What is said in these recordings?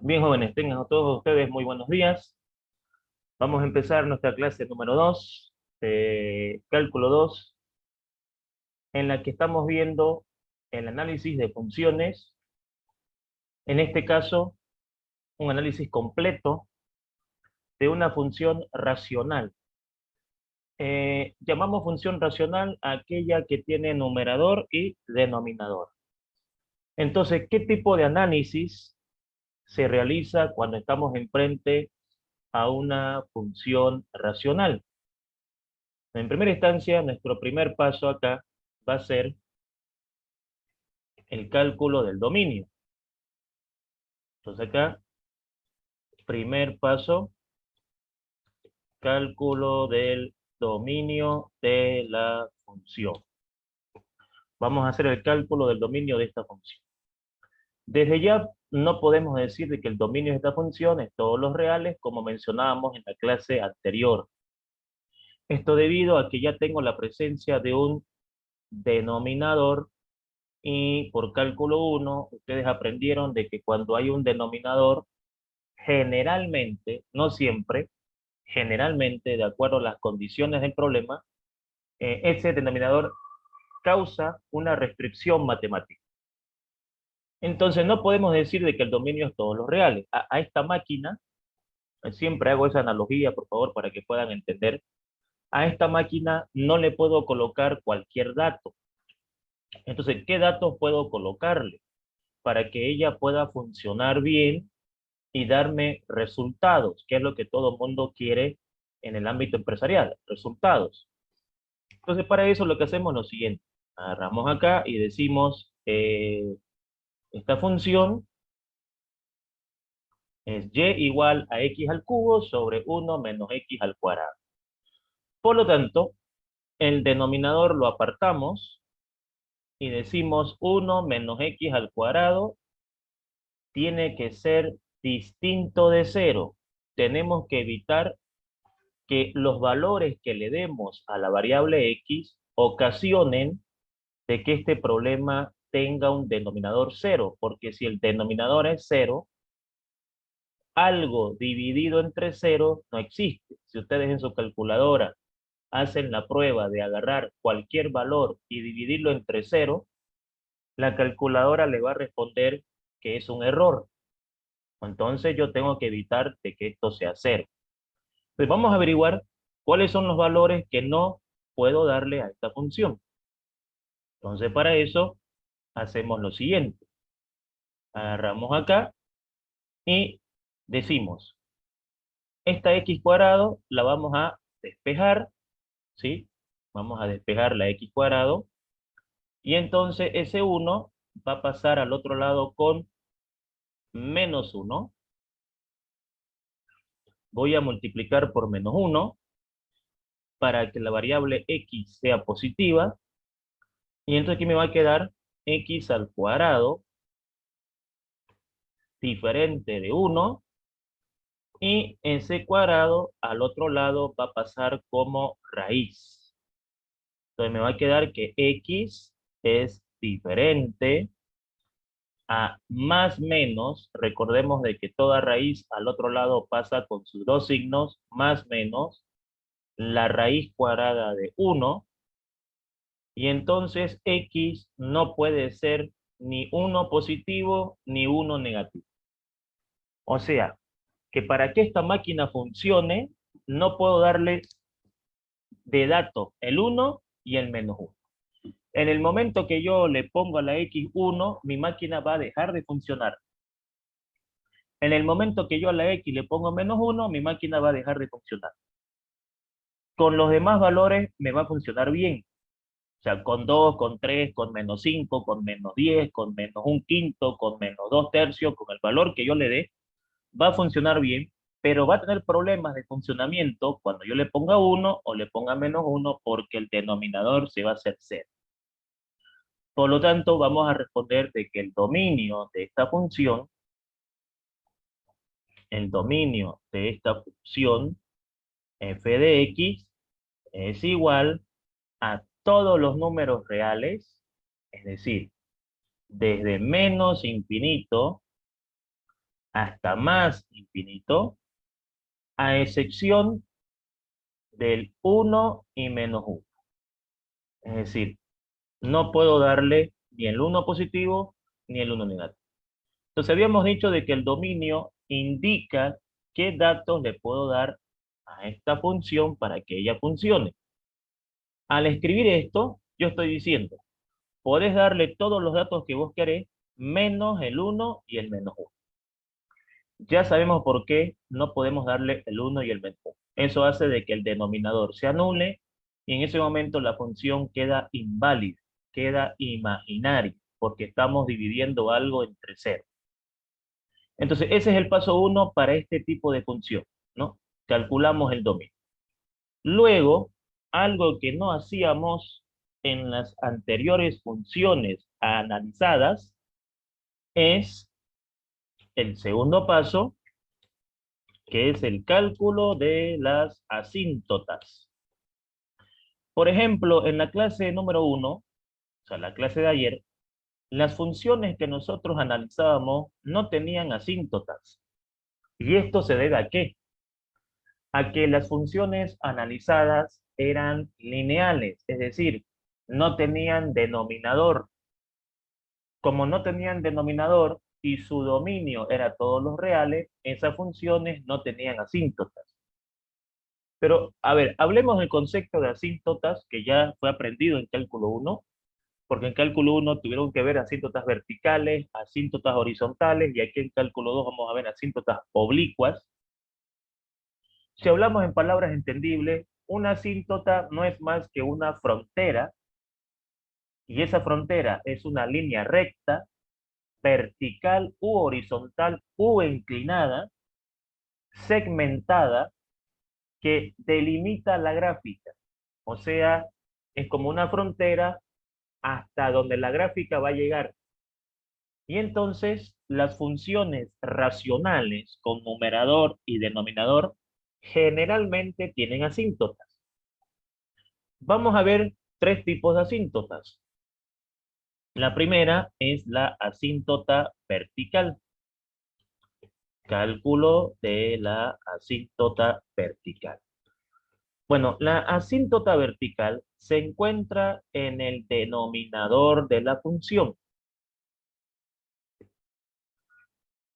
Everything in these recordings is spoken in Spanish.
Bien, jóvenes, tengan a todos ustedes muy buenos días. Vamos a empezar nuestra clase número 2, cálculo 2, en la que estamos viendo el análisis de funciones, en este caso, un análisis completo de una función racional. Llamamos función racional a aquella que tiene numerador y denominador. Entonces, ¿qué tipo de análisis se realiza cuando estamos enfrente a una función racional? En primera instancia, nuestro primer paso acá va a ser el cálculo del dominio. Entonces acá, primer paso, cálculo del dominio de la función. Vamos a hacer el cálculo del dominio de esta función. Desde ya no podemos decir de que el dominio de esta función es todos los reales, como mencionábamos en la clase anterior. Esto debido a que ya tengo la presencia de un denominador. Y por cálculo 1, ustedes aprendieron de que cuando hay un denominador, generalmente, no siempre, generalmente, de acuerdo a las condiciones del problema, ese denominador causa una restricción matemática. Entonces no podemos decir de que el dominio es todos los reales. A esta máquina, siempre hago esa analogía, por favor, para que puedan entender, a esta máquina no le puedo colocar cualquier dato. Entonces, ¿qué datos puedo colocarle para que ella pueda funcionar bien y darme resultados, que es lo que todo mundo quiere en el ámbito empresarial, resultados? Entonces, para eso lo que hacemos es lo siguiente. Agarramos acá y decimos, esta función es y igual a x al cubo sobre 1 menos x al cuadrado. Por lo tanto, el denominador lo apartamos y decimos 1 menos x al cuadrado tiene que ser distinto de cero. Tenemos que evitar que los valores que le demos a la variable x ocasionen de que este problema tenga un denominador cero, porque si el denominador es cero, algo dividido entre cero no existe. Si ustedes en su calculadora hacen la prueba de agarrar cualquier valor y dividirlo entre cero, la calculadora le va a responder que es un error. Entonces yo tengo que evitar de que esto sea cero. Pues vamos a averiguar cuáles son los valores que no puedo darle a esta función. Entonces, para eso, hacemos lo siguiente. Agarramos acá y decimos, esta x cuadrado la vamos a despejar, ¿sí? Vamos a despejar la x cuadrado. Y entonces ese 1 va a pasar al otro lado con menos 1. Voy a multiplicar por menos 1 para que la variable x sea positiva. Y entonces aquí me va a quedar x al cuadrado diferente de 1, y ese cuadrado al otro lado va a pasar como raíz. Entonces me va a quedar que x es diferente a más menos, recordemos de que toda raíz al otro lado pasa con sus dos signos, más menos la raíz cuadrada de 1, y entonces x no puede ser ni 1 positivo ni 1 negativo. O sea, que para que esta máquina funcione, no puedo darle de datos el 1 y el menos 1. En el momento que yo le pongo a la X 1, mi máquina va a dejar de funcionar. En el momento que yo a la X le pongo menos 1, mi máquina va a dejar de funcionar. Con los demás valores me va a funcionar bien. O sea, con 2, con 3, con menos 5, con menos 10, con menos un quinto, con menos 2 tercios, con el valor que yo le dé, va a funcionar bien, pero va a tener problemas de funcionamiento cuando yo le ponga 1 o le ponga menos 1, porque el denominador se va a hacer 0. Por lo tanto, vamos a responder de que el dominio de esta función, f de x es igual a todos los números reales, es decir, desde menos infinito hasta más infinito, a excepción del 1 y menos 1. Es decir, no puedo darle ni el 1 positivo ni el 1 negativo. Entonces habíamos dicho de que el dominio indica qué datos le puedo dar a esta función para que ella funcione. Al escribir esto, yo estoy diciendo, podés darle todos los datos que vos querés, menos el 1 y el menos 1. Ya sabemos por qué no podemos darle el 1 y el menos 1. Eso hace de que el denominador se anule y en ese momento la función queda inválida, queda imaginaria, porque estamos dividiendo algo entre cero. Entonces, ese es el paso 1 para este tipo de función, ¿no? Calculamos el dominio. Luego, algo que no hacíamos en las anteriores funciones analizadas es el segundo paso, que es el cálculo de las asíntotas. Por ejemplo, en la clase número 1, o sea, la clase de ayer, las funciones que nosotros analizábamos no tenían asíntotas. ¿Y esto se debe a qué? A que las funciones analizadas eran lineales, es decir, no tenían denominador. Como no tenían denominador y su dominio era todos los reales, esas funciones no tenían asíntotas. Pero, a ver, hablemos del concepto de asíntotas que ya fue aprendido en cálculo 1, porque en cálculo 1 tuvieron que ver asíntotas verticales, asíntotas horizontales, y aquí en cálculo 2 vamos a ver asíntotas oblicuas. Si hablamos en palabras entendibles, una asíntota no es más que una frontera, y esa frontera es una línea recta, vertical u horizontal u inclinada, segmentada, que delimita la gráfica. O sea, es como una frontera hasta donde la gráfica va a llegar. Y entonces las funciones racionales con numerador y denominador generalmente tienen asíntotas. Vamos a ver tres tipos de asíntotas. La primera es la asíntota vertical. Cálculo de la asíntota vertical. Bueno, la asíntota vertical se encuentra en el denominador de la función.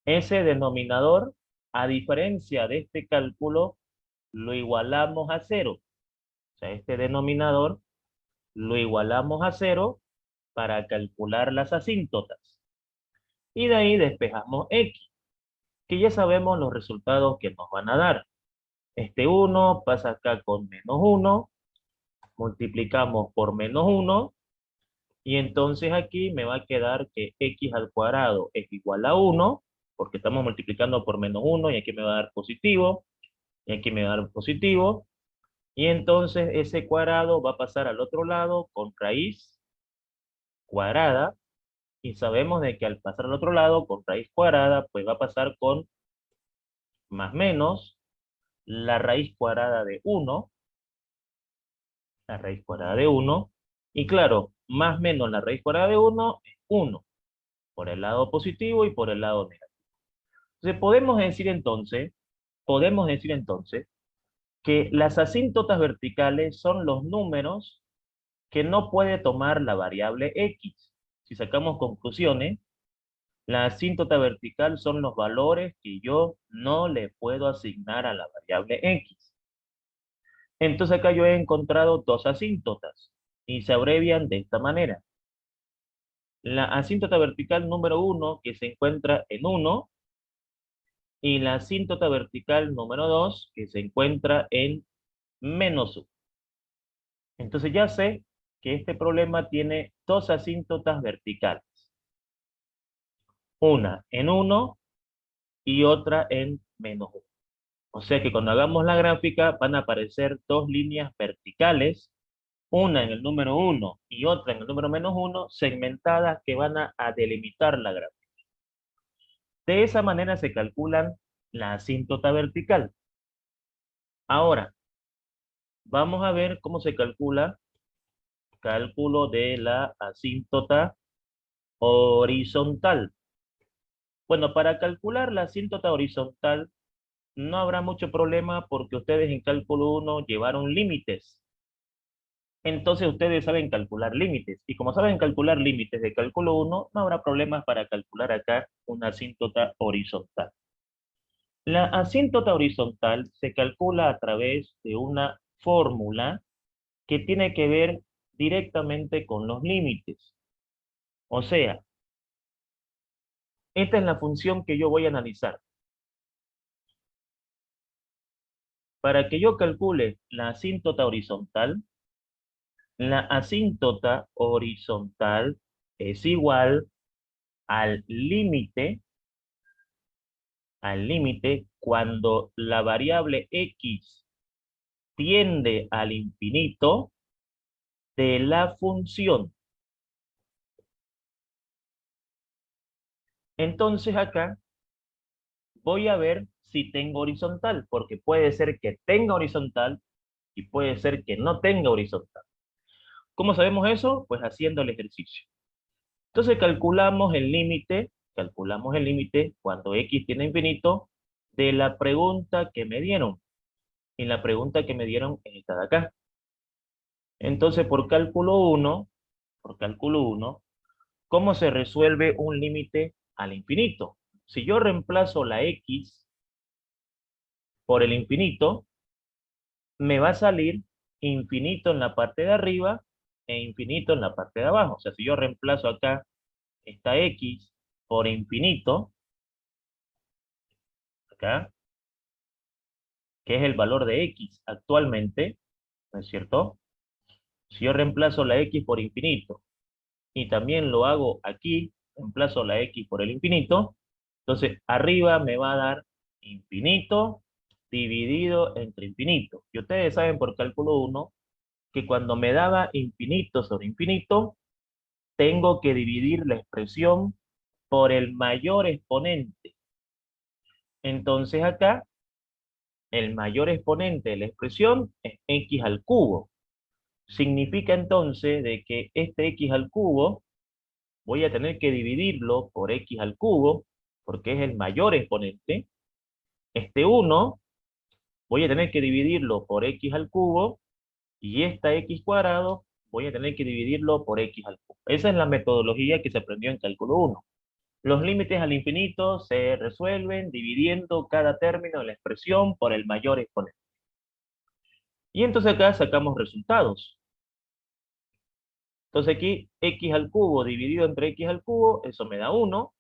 Ese denominador, a diferencia de este cálculo, lo igualamos a cero. O sea, este denominador lo igualamos a cero para calcular las asíntotas. Y de ahí despejamos x, que ya sabemos los resultados que nos van a dar. Este 1 pasa acá con menos 1, multiplicamos por menos 1, y entonces aquí me va a quedar que x al cuadrado es igual a 1, porque estamos multiplicando por menos 1, y aquí me va a dar positivo, y aquí me va a dar positivo, y entonces ese cuadrado va a pasar al otro lado con raíz cuadrada, y sabemos de que al pasar al otro lado con raíz cuadrada, pues va a pasar con más menos la raíz cuadrada de 1, la raíz cuadrada de 1, y claro, más menos la raíz cuadrada de 1 es 1, por el lado positivo y por el lado negativo. Entonces podemos decir entonces que las asíntotas verticales son los números que no puede tomar la variable x. Si sacamos conclusiones, la asíntota vertical son los valores que yo no le puedo asignar a la variable x. Entonces acá yo he encontrado dos asíntotas y se abrevian de esta manera. La asíntota vertical número 1, que se encuentra en 1, y la asíntota vertical número 2, que se encuentra en menos 1. Entonces ya sé que este problema tiene dos asíntotas verticales. Una en 1 y otra en menos 1. O sea que cuando hagamos la gráfica van a aparecer dos líneas verticales, una en el número 1 y otra en el número menos 1, segmentadas que van a delimitar la gráfica. De esa manera se calculan la asíntota vertical. Ahora, vamos a ver cómo se calcula cálculo de la asíntota horizontal. Bueno, para calcular la asíntota horizontal no habrá mucho problema porque ustedes en cálculo 1 llevaron límites. Entonces ustedes saben calcular límites. Y como saben calcular límites de cálculo 1, no habrá problemas para calcular acá una asíntota horizontal. La asíntota horizontal se calcula a través de una fórmula que tiene que ver directamente con los límites. O sea, esta es la función que yo voy a analizar. Para que yo calcule la asíntota horizontal es igual al límite cuando la variable x tiende al infinito de la función. Entonces acá voy a ver si tengo horizontal, porque puede ser que tenga horizontal y puede ser que no tenga horizontal. ¿Cómo sabemos eso? Pues haciendo el ejercicio. Entonces calculamos el límite cuando x tiene infinito de la pregunta que me dieron. Y la pregunta que me dieron es esta de acá. Entonces, por cálculo 1, ¿cómo se resuelve un límite al infinito? Si yo reemplazo la x por el infinito, me va a salir infinito en la parte de arriba e infinito en la parte de abajo. O sea, si yo reemplazo acá esta x por infinito, acá, que es el valor de x actualmente, ¿no es cierto? Si yo reemplazo la x por infinito y también lo hago aquí, reemplazo la x por el infinito, entonces arriba me va a dar infinito dividido entre infinito. Y ustedes saben por cálculo 1 que cuando me daba infinito sobre infinito, tengo que dividir la expresión por el mayor exponente. Entonces acá, el mayor exponente de la expresión es x al cubo. Significa entonces de que este x al cubo voy a tener que dividirlo por x al cubo, porque es el mayor exponente. Este 1 voy a tener que dividirlo por x al cubo, y esta x cuadrado voy a tener que dividirlo por x al cubo. Esa es la metodología que se aprendió en cálculo 1. Los límites al infinito se resuelven dividiendo cada término de la expresión por el mayor exponente. Y entonces acá sacamos resultados. Entonces aquí x al cubo dividido entre x al cubo, eso me da 1.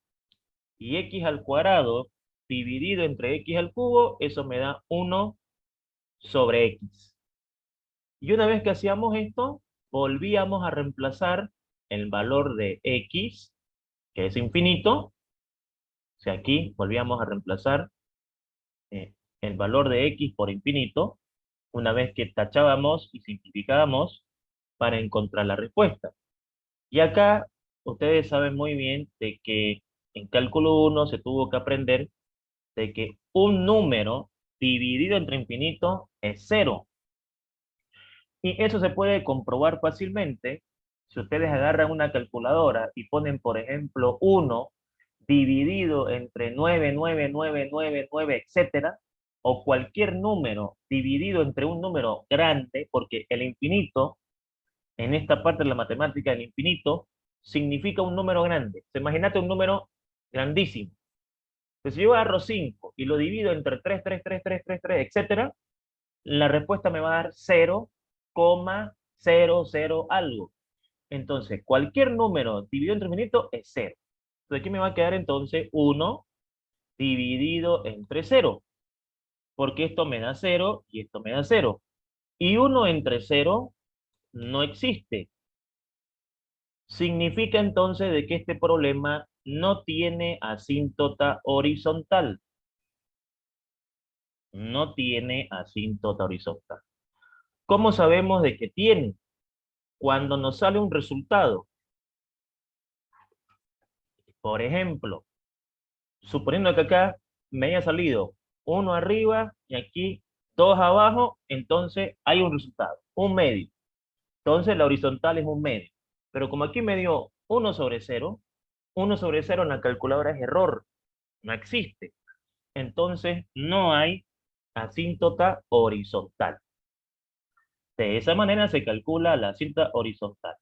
Y x al cuadrado dividido entre x al cubo, eso me da 1 sobre x. Y una vez que hacíamos esto, volvíamos a reemplazar el valor de x, que es infinito. O sea, aquí volvíamos a reemplazar eh, el valor de x por infinito, una vez que tachábamos y simplificábamos para encontrar la respuesta. Y acá ustedes saben muy bien de que en cálculo 1 se tuvo que aprender de que un número dividido entre infinito es cero. Y eso se puede comprobar fácilmente si ustedes agarran una calculadora y ponen, por ejemplo, 1 dividido entre 9, 9, 9, 9, 9, etcétera, o cualquier número dividido entre un número grande, porque el infinito, en esta parte de la matemática, el infinito significa un número grande. Imagínate un número grandísimo. Entonces, si yo agarro 5 y lo divido entre 3, 3, 3, 3, 3, 3, etcétera, la respuesta me va a dar 0,00 algo. Entonces, cualquier número dividido entre infinito es 0. Entonces, aquí me va a quedar entonces 1 dividido entre 0, porque esto me da 0 y esto me da 0. Y 1 entre 0 no existe. Significa entonces de que este problema no tiene asíntota horizontal. No tiene asíntota horizontal. ¿Cómo sabemos de que tiene? Cuando nos sale un resultado. Por ejemplo, suponiendo que acá me haya salido 1 arriba y aquí 2 abajo, entonces hay un resultado, un medio. Entonces la horizontal es un medio. Pero como aquí me dio 1 sobre 0, 1 sobre 0 en la calculadora es error. no existe. Entonces no hay asíntota horizontal. De esa manera se calcula la asíntota horizontal.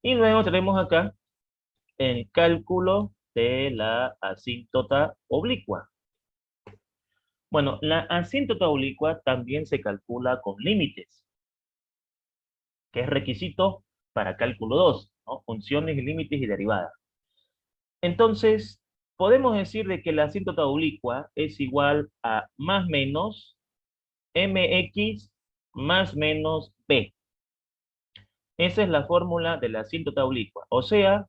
Y luego tenemos acá el cálculo de la asíntota oblicua. Bueno, la asíntota oblicua también se calcula con límites, que es requisito para cálculo 2, ¿no? Funciones, límites y derivadas. Entonces, podemos decir de que la asíntota oblicua es igual a más menos mx más menos b. Esa es la fórmula de la asíntota oblicua. O sea,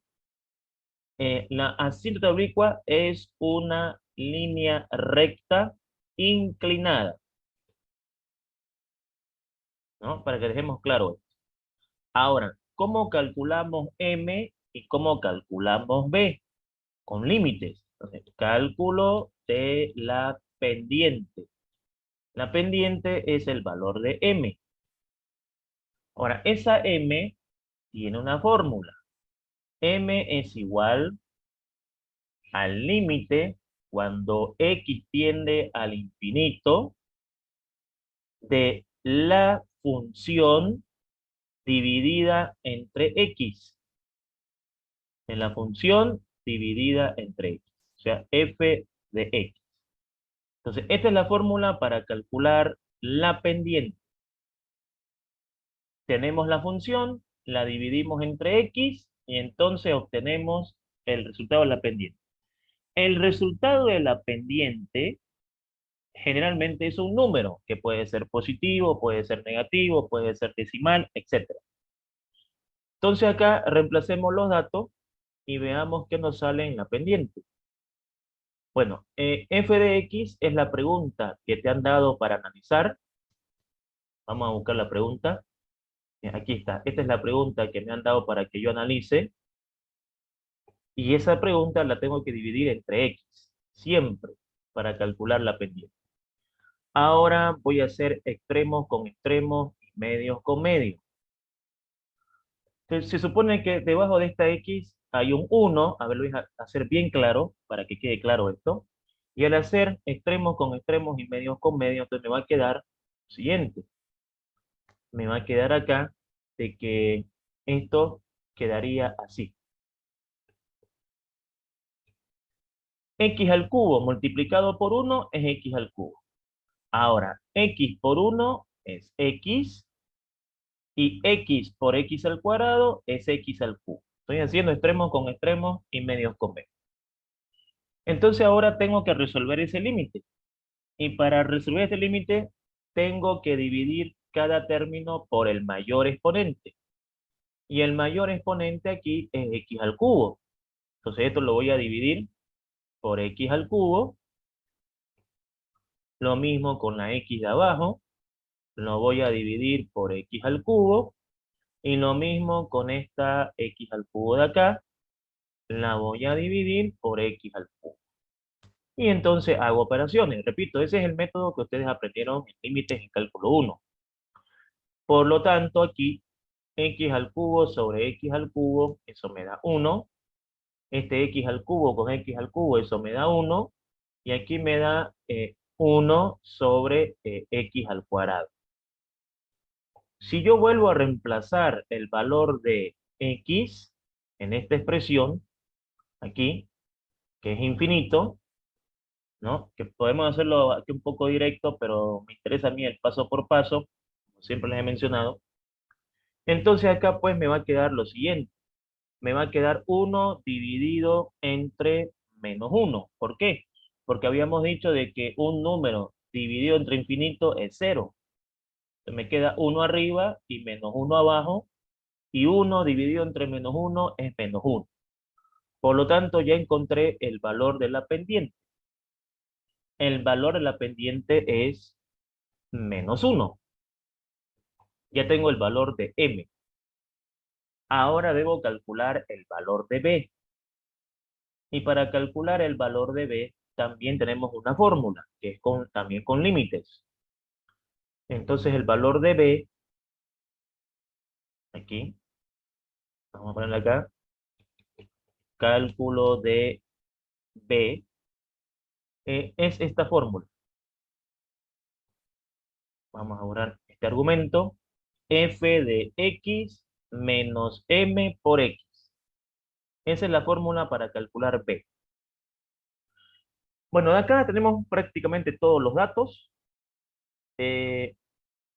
la asíntota oblicua es una línea recta inclinada, ¿no? Para que dejemos claro esto. Ahora, ¿cómo calculamos m y cómo calculamos b? Con límites. Entonces, cálculo de la pendiente. La pendiente es el valor de m. Ahora, esa m tiene una fórmula. M es igual al límite cuando x tiende al infinito de la función dividida entre x. En la función dividida entre x. O sea, f de x. Entonces, esta es la fórmula para calcular la pendiente. Tenemos la función, la dividimos entre x y entonces obtenemos el resultado de la pendiente. El resultado de la pendiente generalmente es un número que puede ser positivo, puede ser negativo, puede ser decimal, etc. Entonces acá reemplacemos los datos y veamos qué nos sale en la pendiente. Bueno, f de x es la pregunta que te han dado para analizar. Vamos a buscar la pregunta. Aquí está. Esta es la pregunta que me han dado para que yo analice. Y esa pregunta la tengo que dividir entre x, siempre, para calcular la pendiente. Ahora voy a hacer extremos con extremos y medios con medios. Entonces, se supone que debajo de esta x hay un 1. A ver, lo voy a hacer bien claro para que quede claro esto. Y al hacer extremos con extremos y medios con medios, entonces me va a quedar lo siguiente. Me va a quedar acá de que esto quedaría así. X al cubo multiplicado por 1 es x al cubo. Ahora, x por 1 es x y x por x al cuadrado es x al cubo. Estoy haciendo extremos con extremos y medios con medios. Entonces ahora tengo que resolver ese límite. Y para resolver este límite, tengo que dividir cada término por el mayor exponente. Y el mayor exponente aquí es x al cubo. Entonces esto lo voy a dividir por x al cubo. Lo mismo con la x de abajo. Lo voy a dividir por x al cubo. Y lo mismo con esta x al cubo de acá. La voy a dividir por x al cubo. Y entonces hago operaciones. Repito, ese es el método que ustedes aprendieron en límites en cálculo 1. Por lo tanto, aquí x al cubo sobre x al cubo, eso me da 1. Este x al cubo con x al cubo, eso me da 1. Y aquí me da 1 sobre x al cuadrado. Si yo vuelvo a reemplazar el valor de x en esta expresión, aquí, que es infinito, ¿no? Que podemos hacerlo aquí un poco directo, pero me interesa a mí el paso por paso, como siempre les he mencionado. Entonces acá pues me va a quedar lo siguiente. Me va a quedar 1 dividido entre menos 1. ¿Por qué? Porque habíamos dicho de que un número dividido entre infinito es 0. Entonces me queda 1 arriba y menos 1 abajo. Y 1 dividido entre menos 1 es menos 1. Por lo tanto, ya encontré el valor de la pendiente. El valor de la pendiente es menos 1. Ya tengo el valor de m. Ahora debo calcular el valor de b. Y para calcular el valor de b, también tenemos una fórmula, que es también con límites. Entonces el valor de b, aquí, vamos a ponerle acá, cálculo de b, es esta fórmula. Vamos a borrar este argumento. F de X menos M por X. Esa es la fórmula para calcular B. Bueno, de acá tenemos prácticamente todos los datos. Eh,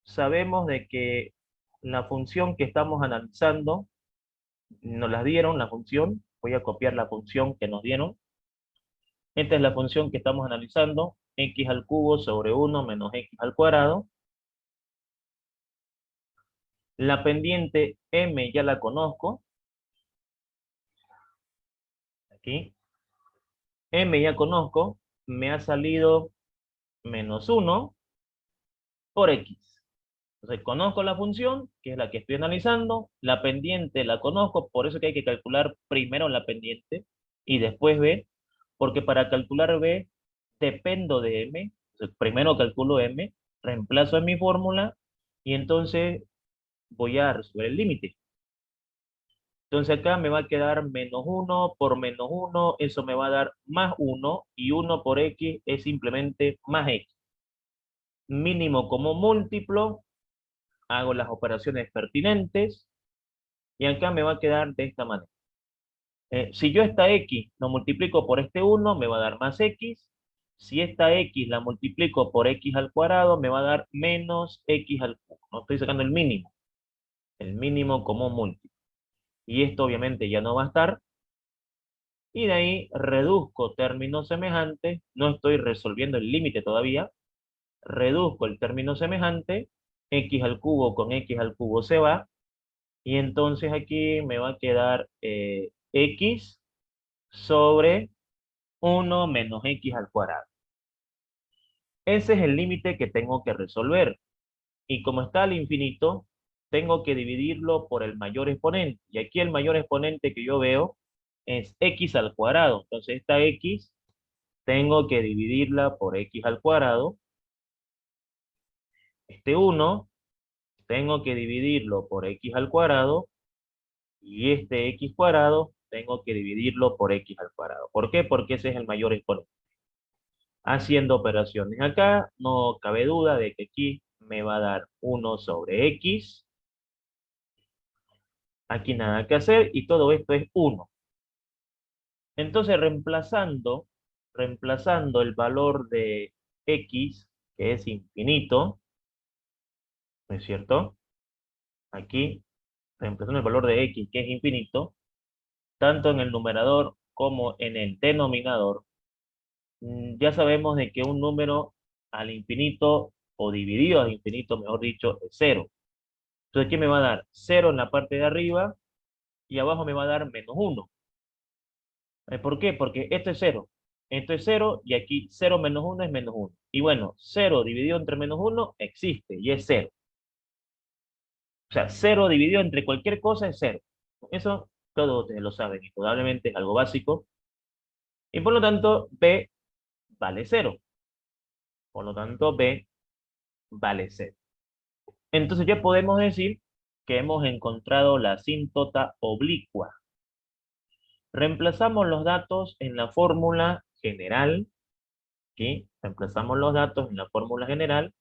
Sabemos de que la función que estamos analizando, nos la dieron, la función. Voy a copiar la función que nos dieron. Esta es la función que estamos analizando. X al cubo sobre 1 menos X al cuadrado. La pendiente M ya la conozco. Aquí. M ya conozco. Me ha salido menos 1 por X. Entonces, conozco la función, que es la que estoy analizando, la pendiente la conozco, por eso que hay que calcular primero la pendiente y después B, porque para calcular B dependo de M. Entonces, primero calculo M, reemplazo en mi fórmula y entonces voy a resolver el límite. Entonces acá me va a quedar menos 1 por menos 1, eso me va a dar más 1 y 1 por X es simplemente más X. Mínimo como múltiplo, hago las operaciones pertinentes y acá me va a quedar de esta manera. Si yo esta X lo multiplico por este 1, me va a dar más X. Si esta X la multiplico por X al cuadrado, me va a dar menos X al cubo. No estoy sacando el mínimo como múltiplo. Y esto obviamente ya no va a estar. Y de ahí reduzco términos semejantes. No estoy resolviendo el límite todavía. Reduzco el término semejante. X al cubo con X al cubo se va. Y entonces aquí me va a quedar X sobre 1 menos X al cuadrado. Ese es el límite que tengo que resolver. Y como está al infinito, tengo que dividirlo por el mayor exponente. Y aquí el mayor exponente que yo veo es X al cuadrado. Entonces esta X tengo que dividirla por X al cuadrado. Este 1 tengo que dividirlo por X al cuadrado. Y este X cuadrado tengo que dividirlo por X al cuadrado. ¿Por qué? Porque ese es el mayor exponente. Haciendo operaciones acá, no cabe duda de que aquí me va a dar 1 sobre X. Aquí nada que hacer y todo esto es 1. Entonces reemplazando el valor de X, que es infinito, ¿no es cierto? Aquí, reemplazando el valor de X, que es infinito, tanto en el numerador como en el denominador, ya sabemos de que un número al infinito, o dividido al infinito, mejor dicho, es 0. Entonces aquí me va a dar 0 en la parte de arriba y abajo me va a dar menos 1. ¿Por qué? Porque esto es 0. Esto es 0 y aquí 0 menos 1 es menos 1. Y bueno, 0 dividido entre menos 1 existe y es 0. O sea, 0 dividido entre cualquier cosa es 0. Eso todos ustedes lo saben y probablemente es algo básico. Y por lo tanto, B vale 0. Por lo tanto, B vale 0. Entonces ya podemos decir que hemos encontrado la asíntota oblicua. Reemplazamos los datos en la fórmula general. Aquí reemplazamos los datos en la fórmula general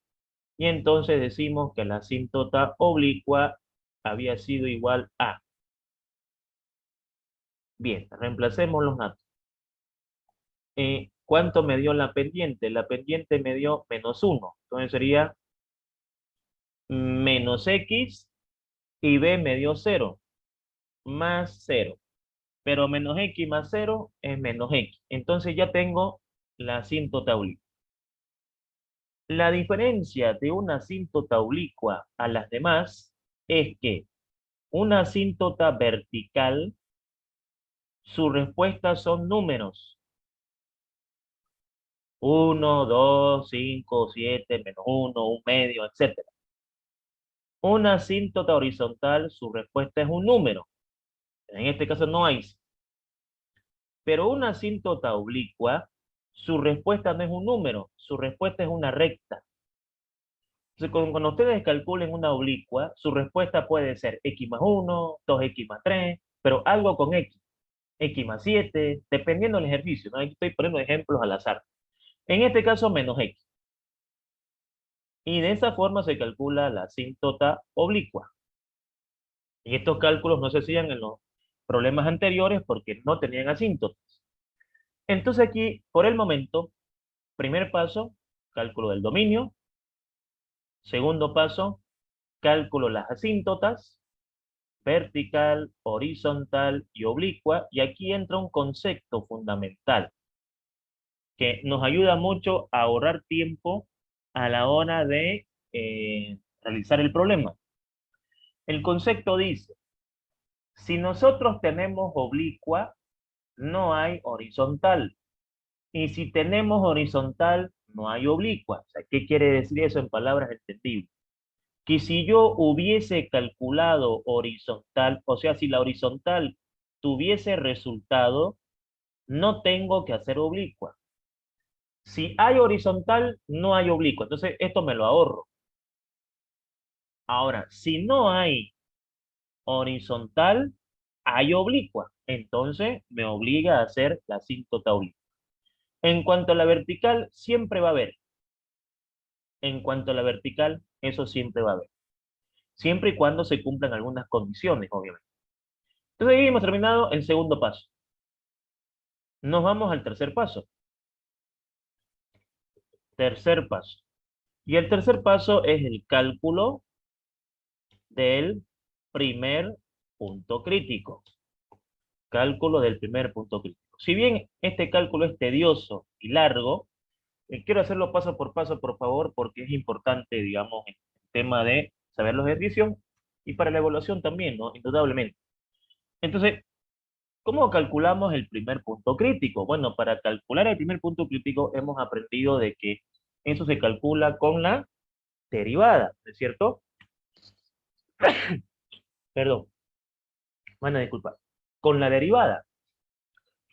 y entonces decimos que la asíntota oblicua había sido igual a. Bien, reemplacemos los datos. ¿Cuánto me dio la pendiente? La pendiente me dio menos 1. Entonces sería menos X y B me dio 0, más 0. Pero menos X más 0 es menos X. Entonces ya tengo la asíntota oblicua. La diferencia de una asíntota oblicua a las demás es que una asíntota vertical, su respuesta son números. 1, 2, 5, 7, menos 1, un medio, etc. Una asíntota horizontal, su respuesta es un número. En este caso no hay. Pero una asíntota oblicua, su respuesta no es un número, su respuesta es una recta. Entonces, cuando ustedes calculen una oblicua, su respuesta puede ser x más 1, 2x más 3, pero algo con x más 7, dependiendo del ejercicio, ¿no? Aquí estoy poniendo ejemplos al azar. En este caso, menos x. Y de esa forma se calcula la asíntota oblicua. Y estos cálculos no se hacían en los problemas anteriores porque no tenían asíntotas. Entonces aquí, por el momento, primer paso, cálculo del dominio. Segundo paso, cálculo las asíntotas, vertical, horizontal y oblicua. Y aquí entra un concepto fundamental que nos ayuda mucho a ahorrar tiempo a la hora de realizar el problema. El concepto dice, si nosotros tenemos oblicua, no hay horizontal. Y si tenemos horizontal, no hay oblicua. O sea, ¿qué quiere decir eso en palabras entendibles? Que si yo hubiese calculado horizontal, o sea, si la horizontal tuviese resultado, no tengo que hacer oblicua. Si hay horizontal, no hay oblicua. Entonces, esto me lo ahorro. Ahora, si no hay horizontal, hay oblicua. Entonces, me obliga a hacer la asíntota oblicua. En cuanto a la vertical, siempre va a haber. En cuanto a la vertical, eso siempre va a haber. Siempre y cuando se cumplan algunas condiciones, obviamente. Entonces, ahí hemos terminado el segundo paso. Nos vamos al tercer paso. Tercer paso. Y el tercer paso es el cálculo del primer punto crítico. Cálculo del primer punto crítico. Si bien este cálculo es tedioso y largo, quiero hacerlo paso por paso, por favor, porque es importante, digamos, el tema de saber los ejercicios y para la evaluación también, ¿no? Indudablemente. Entonces, ¿cómo calculamos el primer punto crítico? Bueno, para calcular el primer punto crítico hemos aprendido de que eso se calcula con la derivada, ¿no es cierto? Perdón, bueno, disculpa. Con la derivada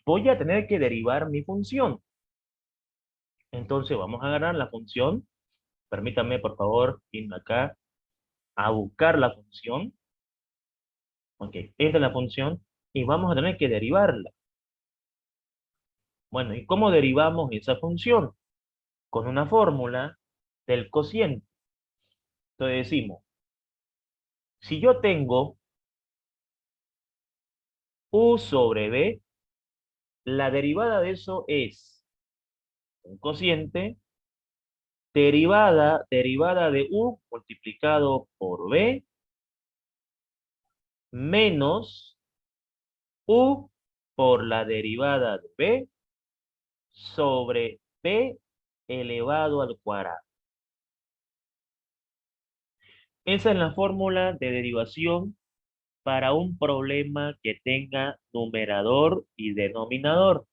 voy a tener que derivar mi función. Entonces vamos a agarrar la función. Permítanme, por favor, irme acá a buscar la función. Ok, esta es la función y vamos a tener que derivarla. Bueno, ¿y cómo derivamos esa función? Con una fórmula del cociente. Entonces decimos, si yo tengo u sobre b, la derivada de eso es un cociente derivada de u multiplicado por b menos u por la derivada de b sobre b elevado al cuadrado. Esa es la fórmula de derivación para un problema que tenga numerador y denominador.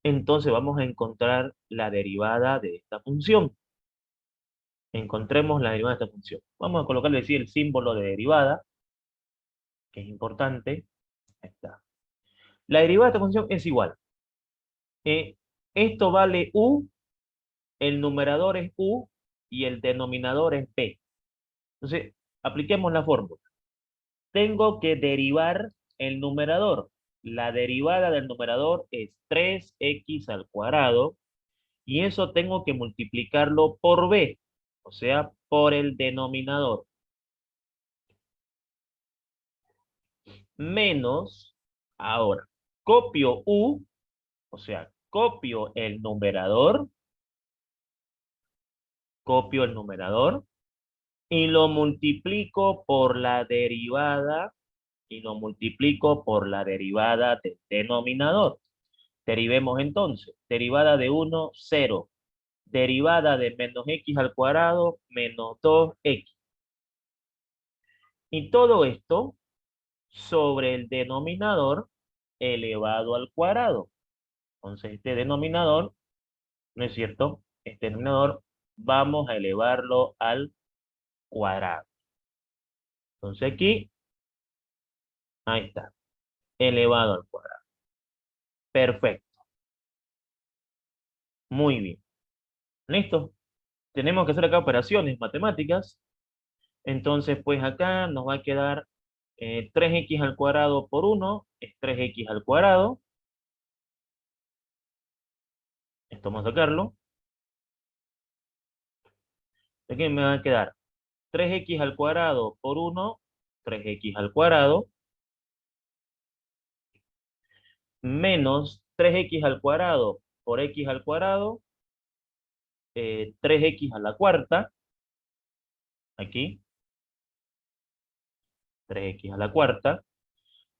Entonces vamos a encontrar la derivada de esta función. Encontremos la derivada de esta función. Vamos a colocarle así el símbolo de derivada, que es importante. Ahí está. La derivada de esta función es igual. Esto vale u, el numerador es u y el denominador es b. Entonces, apliquemos la fórmula. Tengo que derivar el numerador. La derivada del numerador es 3x al cuadrado y eso tengo que multiplicarlo por b, o sea, por el denominador. Menos, ahora, copio u, o sea, copio el numerador y lo multiplico por la derivada y lo multiplico por la derivada del denominador. Derivemos entonces. Derivada de 1, 0. Derivada de menos x al cuadrado, menos 2x. Y todo esto sobre el denominador elevado al cuadrado. Entonces, este denominador, ¿no es cierto? Este denominador vamos a elevarlo al cuadrado. Entonces aquí, ahí está, elevado al cuadrado. Perfecto. Muy bien. ¿Listo? Tenemos que hacer acá operaciones matemáticas. Entonces, pues acá nos va a quedar 3x al cuadrado por 1 es 3x al cuadrado. Vamos a sacarlo. Aquí me va a quedar 3x al cuadrado por 1, 3x al cuadrado, menos 3x al cuadrado por x al cuadrado, 3x a la cuarta, aquí, 3x a la cuarta,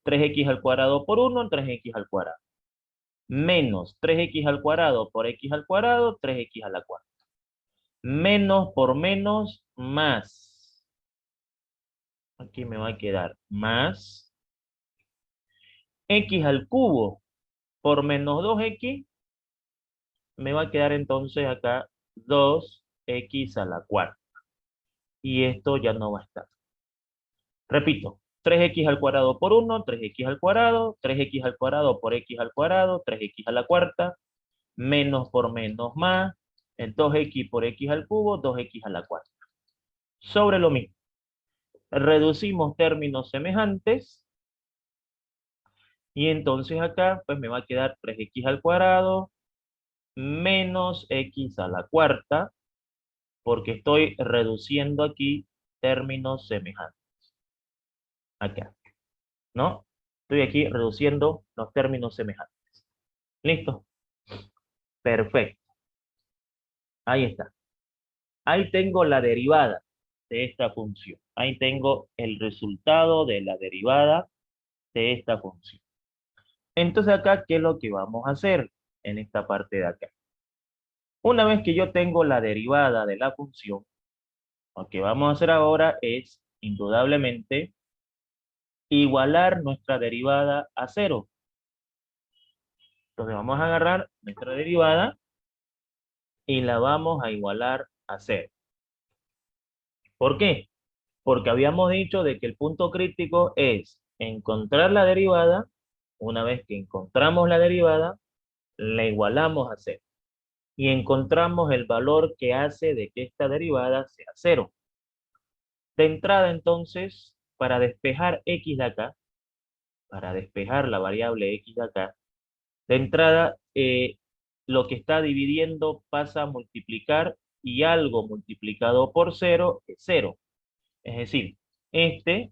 3x al cuadrado por 1, 3x al cuadrado, menos 3x al cuadrado por x al cuadrado, 3x a la cuarta. Menos por menos, más. Aquí me va a quedar más x al cubo por menos 2x, me va a quedar entonces acá 2x a la cuarta. Y esto ya no va a estar. Repito, 3x al cuadrado por 1, 3x al cuadrado, 3x al cuadrado por x al cuadrado, 3x a la cuarta, menos por menos más, 2x por x al cubo, 2x a la cuarta. Sobre lo mismo, reducimos términos semejantes, y entonces acá pues me va a quedar 3x al cuadrado menos x a la cuarta, porque estoy reduciendo aquí términos semejantes. Acá, ¿no? Estoy aquí reduciendo los términos semejantes. ¿Listo? Perfecto. Ahí está. Ahí tengo la derivada de esta función. Ahí tengo el resultado de la derivada de esta función. Entonces acá, ¿qué es lo que vamos a hacer en esta parte de acá? Una vez que yo tengo la derivada de la función, lo que vamos a hacer ahora es, indudablemente, igualar nuestra derivada a cero. Entonces vamos a agarrar nuestra derivada y la vamos a igualar a cero. ¿Por qué? Porque habíamos dicho de que el punto crítico es encontrar la derivada. Una vez que encontramos la derivada, la igualamos a cero. Y encontramos el valor que hace de que esta derivada sea cero. De entrada, entonces, para despejar x de acá, para despejar la variable x de acá, de entrada, lo que está dividiendo pasa a multiplicar y algo multiplicado por cero es cero. Es decir, este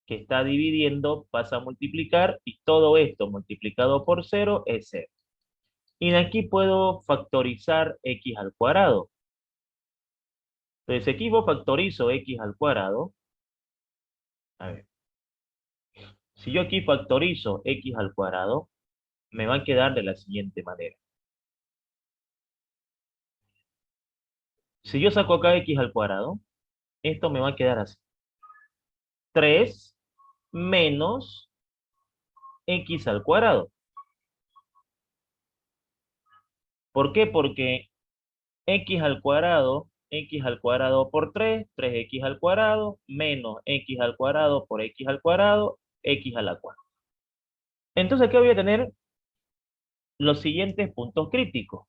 que está dividiendo pasa a multiplicar y todo esto multiplicado por cero es cero. Y de aquí puedo factorizar x al cuadrado. Entonces, aquí yo factorizo x al cuadrado. A ver, si yo aquí factorizo x al cuadrado, me va a quedar de la siguiente manera. Si yo saco acá x al cuadrado, esto me va a quedar así. 3 menos x al cuadrado. ¿Por qué? Porque x al cuadrado por 3, 3x al cuadrado, menos x al cuadrado por x al cuadrado, x a la cuarta. Entonces, ¿qué voy a tener? Los siguientes puntos críticos.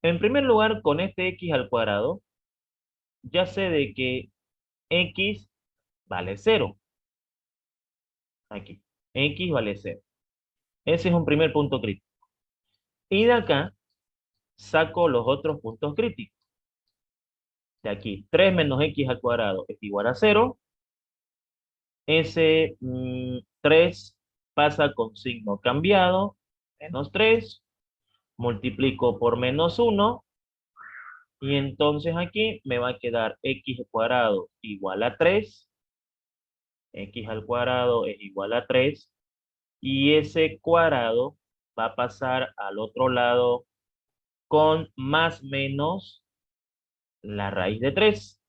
En primer lugar, con este x al cuadrado, ya sé de que x vale 0. Aquí, x vale 0. Ese es un primer punto crítico. Y de acá, saco los otros puntos críticos. De aquí, 3 menos x al cuadrado es igual a 0. Ese 3 pasa con signo cambiado, menos 3, multiplico por menos 1, y entonces aquí me va a quedar x al cuadrado igual a 3, x al cuadrado es igual a 3, y ese cuadrado va a pasar al otro lado con más menos la raíz de 3.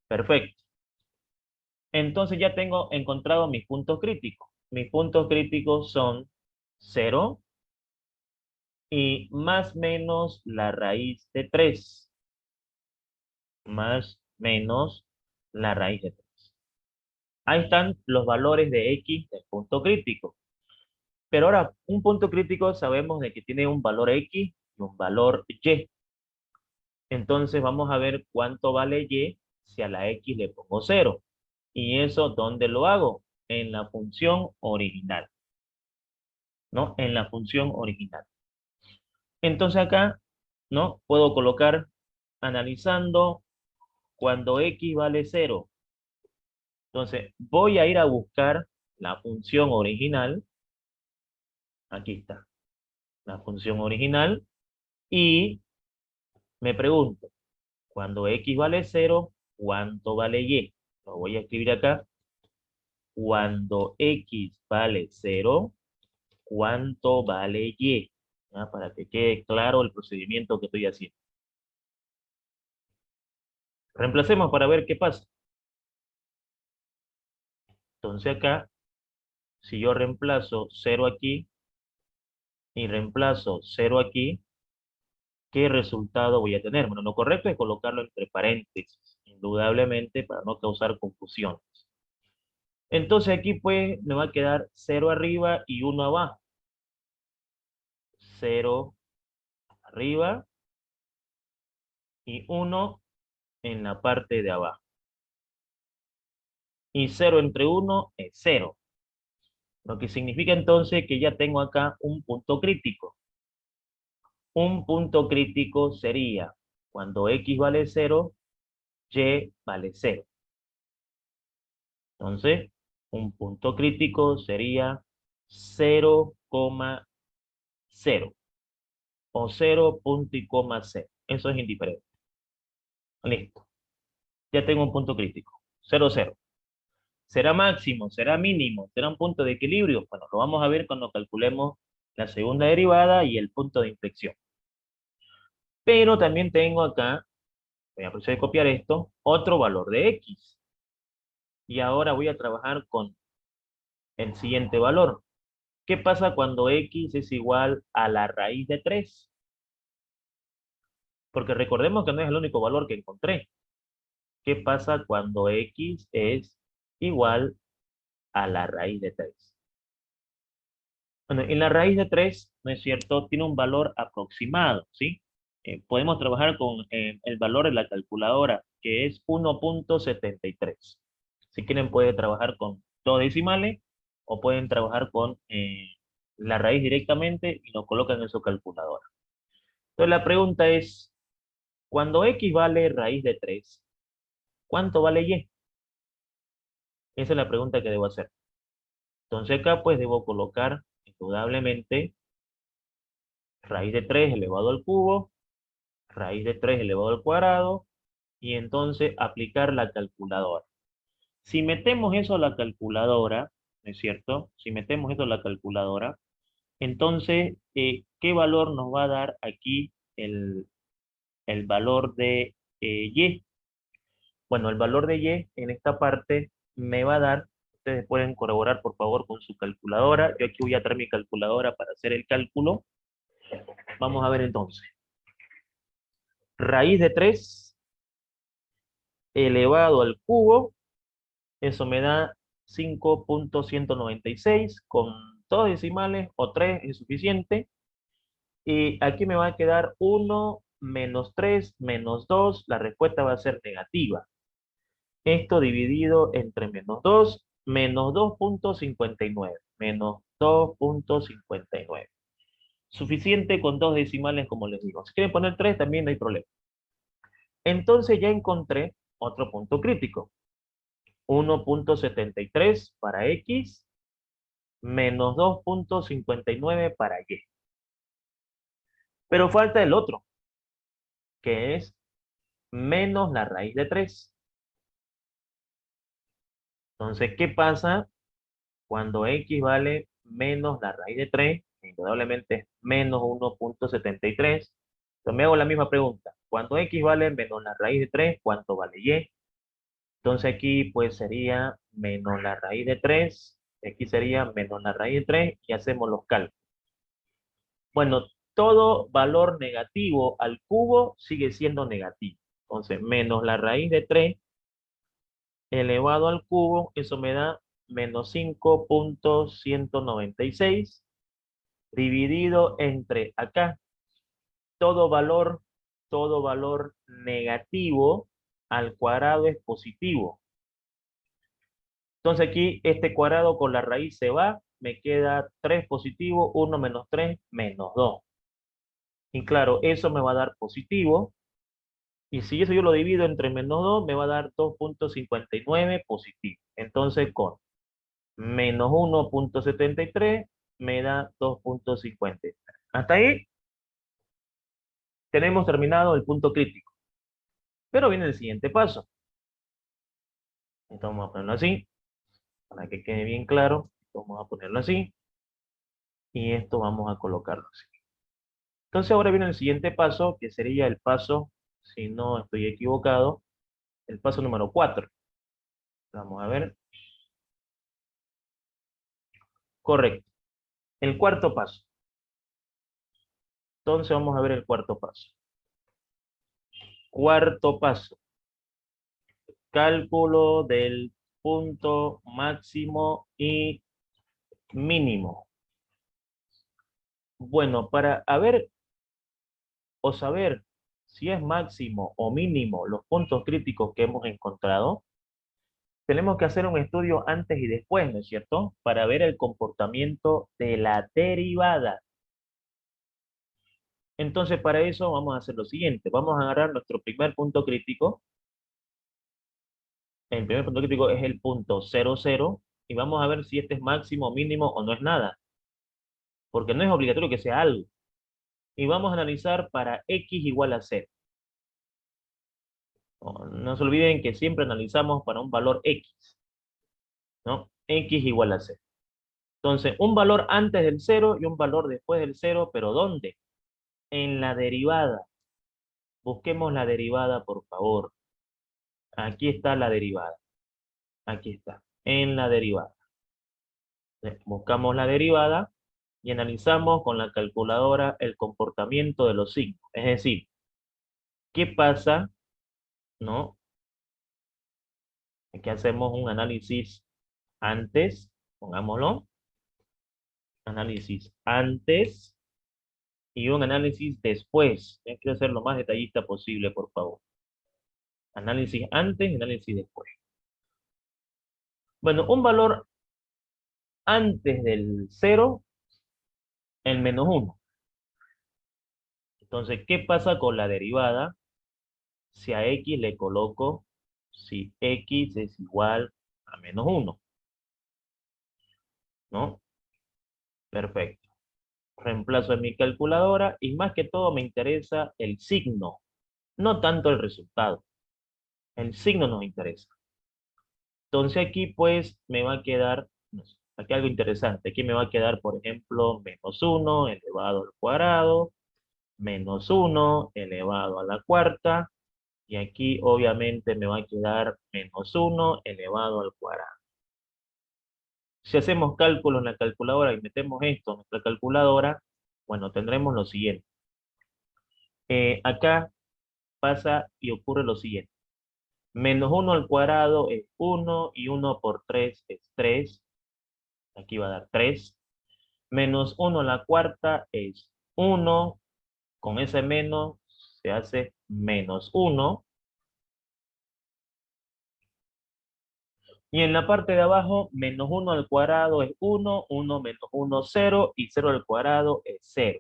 Perfecto. Entonces ya tengo encontrado mis puntos críticos. Mis puntos críticos son 0 y más menos la raíz de 3. Más menos la raíz de 3. Ahí están los valores de x del punto crítico. Pero ahora, un punto crítico sabemos de que tiene un valor x y un valor y. Entonces vamos a ver cuánto vale y si a la x le pongo 0. ¿Y eso dónde lo hago? En la función original, ¿no? En la función original. Entonces acá, ¿no? Puedo colocar analizando cuando x vale 0. Entonces, voy a ir a buscar la función original. Aquí está, la función original. Y me pregunto, cuando x vale 0, ¿cuánto vale y? Lo voy a escribir acá. Cuando x vale 0, ¿cuánto vale y? ¿Ah? Para que quede claro el procedimiento que estoy haciendo. Reemplacemos para ver qué pasa. Entonces acá, si yo reemplazo 0 aquí y reemplazo 0 aquí, ¿qué resultado voy a tener? Bueno, lo correcto es colocarlo entre paréntesis, indudablemente para no causar confusiones. Entonces aquí pues me va a quedar 0 arriba y 1 abajo. 0 arriba y 1 en la parte de abajo. Y 0 entre 1 es 0. Lo que significa entonces que ya tengo acá un punto crítico. Un punto crítico sería cuando x vale 0, y vale 0. Entonces, un punto crítico sería 0,0 o 0 punto y coma 0. Eso es indiferente. Listo. Ya tengo un punto crítico. 0, 0. ¿Será máximo? ¿Será mínimo? ¿Será un punto de equilibrio? Bueno, lo vamos a ver cuando calculemos la segunda derivada y el punto de inflexión. Pero también tengo acá, voy a proceder a copiar esto, otro valor de x. Y ahora voy a trabajar con el siguiente valor. ¿Qué pasa cuando x es igual a la raíz de 3? Porque recordemos que no es el único valor que encontré. ¿Qué pasa cuando x es igual a la raíz de 3? Bueno, en la raíz de 3, ¿no es cierto? Tiene un valor aproximado, ¿sí? Podemos trabajar con el valor de la calculadora, que es 1,73. Si quieren, pueden trabajar con dos decimales o pueden trabajar con la raíz directamente y lo colocan en su calculadora. Entonces la pregunta es, cuando x vale raíz de 3, ¿cuánto vale y? Esa es la pregunta que debo hacer. Entonces acá pues debo colocar indudablemente raíz de 3 elevado al cubo, raíz de 3 elevado al cuadrado, y entonces aplicar la calculadora. Si metemos eso a la calculadora, ¿no es cierto? Si metemos eso a la calculadora, entonces, ¿qué valor nos va a dar aquí el valor de y? Bueno, el valor de y en esta parte me va a dar, ustedes pueden corroborar por favor con su calculadora. Yo aquí voy a traer mi calculadora para hacer el cálculo. Vamos a ver entonces. Raíz de 3 elevado al cubo, eso me da 5,196 con dos decimales o 3 es suficiente. Y aquí me va a quedar 1 menos 3 menos 2, la respuesta va a ser negativa. Esto dividido entre menos 2,59. Menos 2,59. Suficiente con dos decimales, como les digo. Si quieren poner 3, también no hay problema. Entonces ya encontré otro punto crítico. 1,73 para x, menos 2,59 para y. Pero falta el otro, que es menos la raíz de 3. Entonces, ¿qué pasa cuando x vale menos la raíz de 3? Indudablemente es menos 1,73. Entonces me hago la misma pregunta. Cuando x vale menos la raíz de 3, ¿cuánto vale y? Entonces aquí pues sería menos la raíz de 3. Aquí sería menos la raíz de 3 y hacemos los cálculos. Bueno, todo valor negativo al cubo sigue siendo negativo. Entonces, menos la raíz de 3 elevado al cubo, eso me da menos 5,196 dividido entre acá. Todo valor, todo valor negativo al cuadrado es positivo. Entonces aquí este cuadrado con la raíz se va, me queda 3 positivo, 1 menos 3 menos 2. Y claro, eso me va a dar positivo. Y si eso yo lo divido entre -2, me va a dar 2,59 positivo. Entonces, con -1,73 me da 2,53. Hasta ahí tenemos terminado el punto crítico. Pero viene el siguiente paso. Entonces vamos a ponerlo así, para que quede bien claro. Vamos a ponerlo así. Y esto vamos a colocarlo así. Entonces ahora viene el siguiente paso, que sería el paso, si no estoy equivocado, el paso número 4. Vamos a ver. Correcto. El cuarto paso. Entonces vamos a ver el cuarto paso. Cuarto paso. Cálculo del punto máximo y mínimo. Bueno, para ver o saber si es máximo o mínimo los puntos críticos que hemos encontrado, tenemos que hacer un estudio antes y después, ¿no es cierto? Para ver el comportamiento de la derivada. Entonces, para eso vamos a hacer lo siguiente. Vamos a agarrar nuestro primer punto crítico. El primer punto crítico es el punto 0,0 y vamos a ver si este es máximo, mínimo o no es nada, porque no es obligatorio que sea algo. Y vamos a analizar para x igual a 0. No se olviden que siempre analizamos para un valor x, ¿no? X igual a 0. Entonces, un valor antes del 0 y un valor después del 0, ¿pero dónde? En la derivada. Busquemos la derivada, por favor. Aquí está la derivada. Aquí está, en la derivada. Buscamos la derivada y analizamos con la calculadora el comportamiento de los signos. Es decir, ¿qué pasa? ¿No? Aquí hacemos un análisis antes, pongámoslo, análisis antes y un análisis después. Quiero ser lo más detallista posible, por favor. Análisis antes y análisis después. Bueno, un valor antes del 0, el -1. Entonces, ¿qué pasa con la derivada si a x le coloco, si x es igual a -1? ¿No? Perfecto. Reemplazo en mi calculadora y más que todo me interesa el signo, no tanto el resultado. El signo nos interesa. Entonces aquí pues me va a quedar, no sé, aquí algo interesante. Aquí me va a quedar, por ejemplo, -1 elevado al cuadrado, -1 elevado a la cuarta, y aquí obviamente me va a quedar -1 elevado al cuadrado. Si hacemos cálculo en la calculadora y metemos esto en nuestra calculadora, bueno, tendremos lo siguiente. Acá pasa y ocurre lo siguiente. -1 al cuadrado es 1 y 1 por 3 es 3. Aquí va a dar 3. -1 a la cuarta es 1. Con ese menos se hace -1. Y en la parte de abajo, -1 al cuadrado es 1, 1 menos 1, 0, y 0 al cuadrado es 0.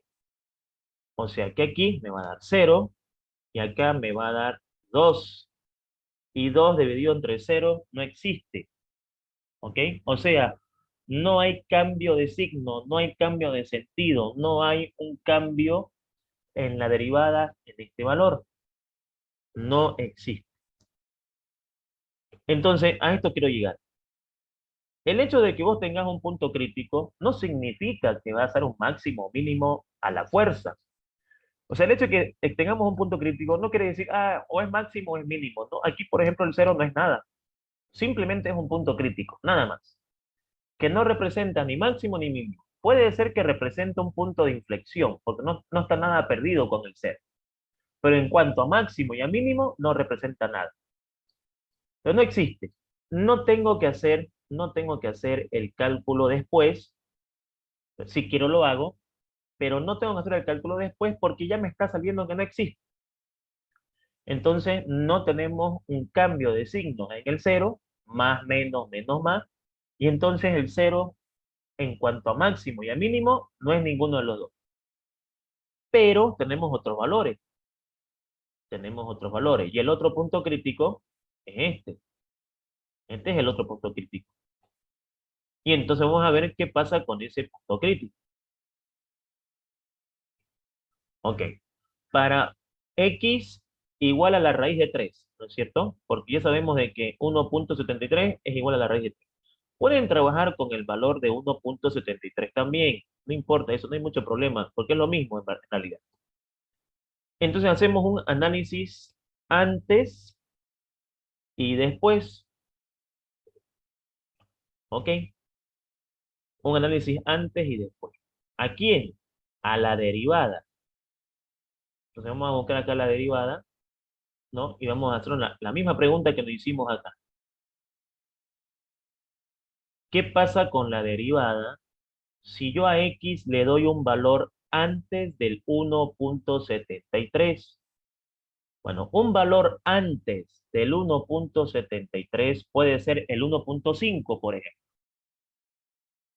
O sea que aquí me va a dar 0, y acá me va a dar 2. Y 2 dividido entre 0 no existe. ¿Ok? O sea, no hay cambio de signo, no hay cambio de sentido, no hay un cambio en la derivada en este valor. No existe. Entonces, a esto quiero llegar. El hecho de que vos tengas un punto crítico no significa que va a ser un máximo o mínimo a la fuerza. O sea, el hecho de que tengamos un punto crítico no quiere decir, o es máximo o es mínimo. No, aquí, por ejemplo, el 0 no es nada. Simplemente es un punto crítico, nada más. Que no representa ni máximo ni mínimo. Puede ser que represente un punto de inflexión, porque no está nada perdido con el 0. Pero en cuanto a máximo y a mínimo, no representa nada. Pero no existe. No tengo que hacer el cálculo después. Si quiero lo hago, pero no tengo que hacer el cálculo después porque ya me está saliendo que no existe. Entonces no tenemos un cambio de signo en el 0, más, menos, menos, más, y entonces el 0 en cuanto a máximo y a mínimo no es ninguno de los dos. pero tenemos otros valores. Tenemos otros valores. Y el otro punto crítico es este. Este es el otro punto crítico. Y entonces vamos a ver qué pasa con ese punto crítico. Ok. Para x igual a la raíz de 3, ¿no es cierto? Porque ya sabemos de que 1.73 es igual a la raíz de 3. Pueden trabajar con el valor de 1.73 también. No importa, eso no hay mucho problema, porque es lo mismo en realidad. Entonces hacemos un análisis antes y después. ¿Ok? Un análisis antes y después. ¿A quién? A la derivada. Entonces vamos a buscar acá la derivada, ¿no? Y vamos a hacer la misma pregunta que nos hicimos acá. ¿Qué pasa con la derivada si yo a x le doy un valor antes del 1.73? Bueno, un valor antes del 1.73 puede ser el 1.5, por ejemplo.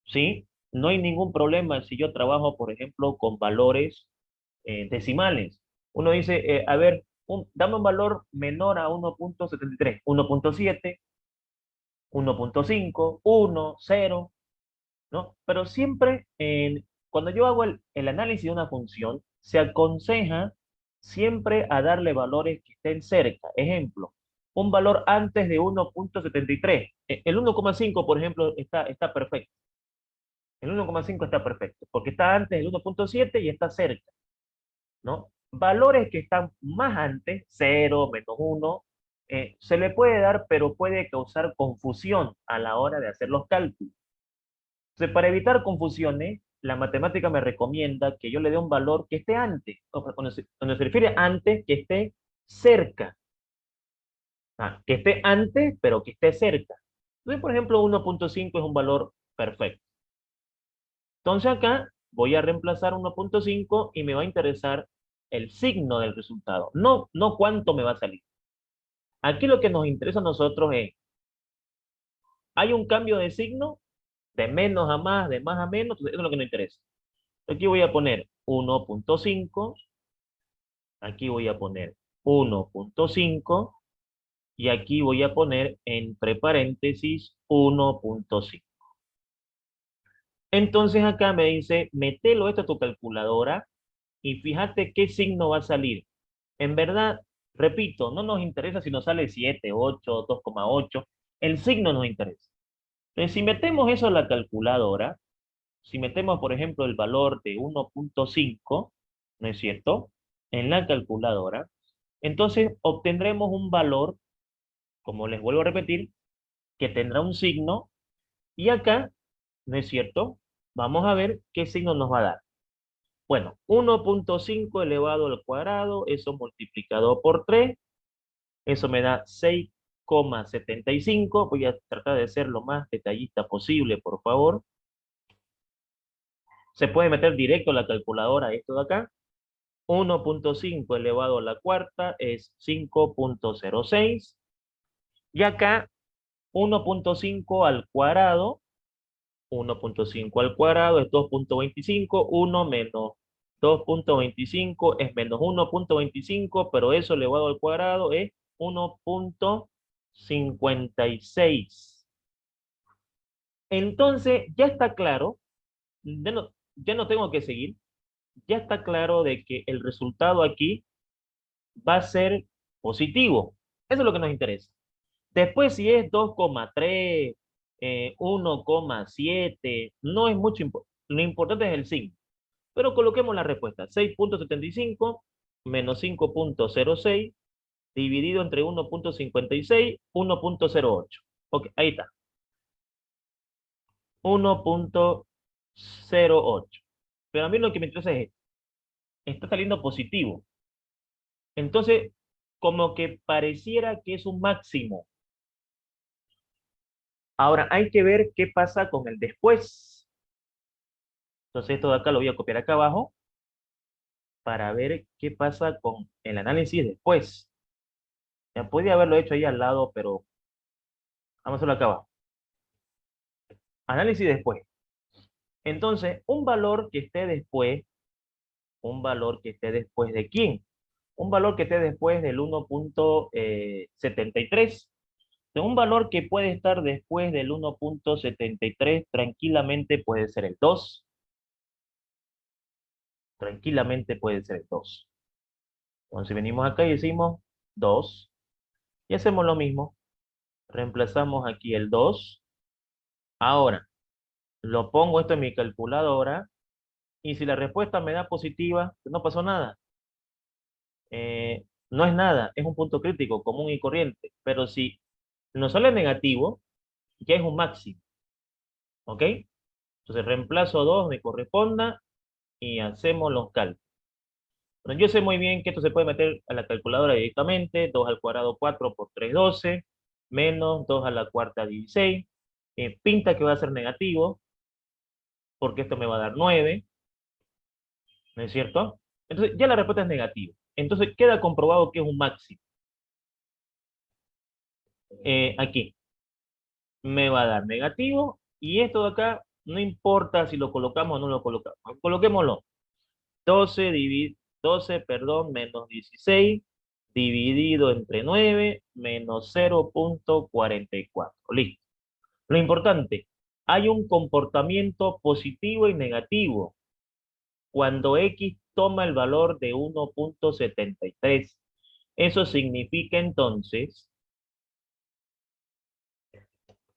¿Sí? No hay ningún problema si yo trabajo, por ejemplo, con valores decimales. Uno dice, a ver, dame un valor menor a 1.73, 1.7, 1.5, 1, 0, ¿no? Pero siempre, cuando yo hago el análisis de una función, se aconseja siempre a darle valores que estén cerca. Ejemplo, un valor antes de 1.73. El 1,5, por ejemplo, está perfecto. El 1,5 está perfecto, porque está antes del 1.7 y está cerca, ¿no? Valores que están más antes, 0, -1, se le puede dar, pero puede causar confusión a la hora de hacer los cálculos. Entonces, para evitar confusiones, la matemática me recomienda que yo le dé un valor que esté antes, cuando se refiere antes, que esté cerca. Que esté antes, pero que esté cerca. Entonces, por ejemplo, 1.5 es un valor perfecto. Entonces acá voy a reemplazar 1.5 y me va a interesar el signo del resultado, no cuánto me va a salir. Aquí lo que nos interesa a nosotros es, ¿hay un cambio de signo? De menos a más, de más a menos, entonces eso es lo que nos interesa. Aquí voy a poner 1.5, aquí voy a poner 1.5 y aquí voy a poner entre paréntesis 1.5. Entonces acá me dice, metelo esto a tu calculadora y fíjate qué signo va a salir. En verdad, repito, no nos interesa si nos sale 7, 8, 2,8. El signo nos interesa. Entonces, si metemos eso a la calculadora, si metemos, por ejemplo, el valor de 1.5, ¿no es cierto?, en la calculadora, entonces obtendremos un valor, como les vuelvo a repetir, que tendrá un signo, y acá, ¿no es cierto?, vamos a ver qué signo nos va a dar. Bueno, 1.5 elevado al cuadrado, eso multiplicado por 3, eso me da 6,75. Voy a tratar de ser lo más detallista posible, por favor. Se puede meter directo a la calculadora esto de acá. 1.5 elevado a la cuarta es 5.06. Y acá 1.5 al cuadrado, 1.5 al cuadrado es 2.25. 1 menos 2.25 es menos 1.25, pero eso elevado al cuadrado es 1.56. Entonces, ya está claro, ya no tengo que seguir, ya está claro de que el resultado aquí va a ser positivo. Eso es lo que nos interesa. Después, si es 2,3, 1,7, no es mucho lo importante es el signo. Pero coloquemos la respuesta. 6.75 menos 5.06 dividido entre 1.56, 1.08. Ok, ahí está. 1.08. Pero a mí lo que me interesa es, está saliendo positivo. Entonces, como que pareciera que es un máximo. Ahora, hay que ver qué pasa con el después. Entonces, esto de acá lo voy a copiar acá abajo para ver qué pasa con el análisis después. Ya podía haberlo hecho ahí al lado, pero vamos a hacerlo acá abajo. Análisis después. Entonces, un valor que esté después un valor que esté después de quién. Un valor que esté después del 1.73. Un valor que puede estar después del 1.73 tranquilamente puede ser el 2. Tranquilamente puede ser el 2. Entonces venimos acá y decimos 2. Y hacemos lo mismo. Reemplazamos aquí el 2. Ahora, lo pongo esto en mi calculadora. Y si la respuesta me da positiva, no pasó nada. No es nada, es un punto crítico común y corriente. Pero si nos sale negativo, ya es un máximo. ¿Ok? Entonces reemplazo 2, me corresponda y hacemos los cálculos. Bueno, yo sé muy bien que esto se puede meter a la calculadora directamente. 2 al cuadrado 4 por 3, 12, menos 2 a la cuarta 16. Pinta que va a ser negativo, porque esto me va a dar 9, ¿no es cierto? Entonces ya la respuesta es negativa. Entonces queda comprobado que es un máximo. Aquí me va a dar negativo y esto de acá no importa si lo colocamos o no lo colocamos. Coloquémoslo. 12, perdón, menos 16 dividido entre 9 menos 0.44. Listo. Lo importante, hay un comportamiento positivo y negativo cuando X toma el valor de 1.73. Eso significa entonces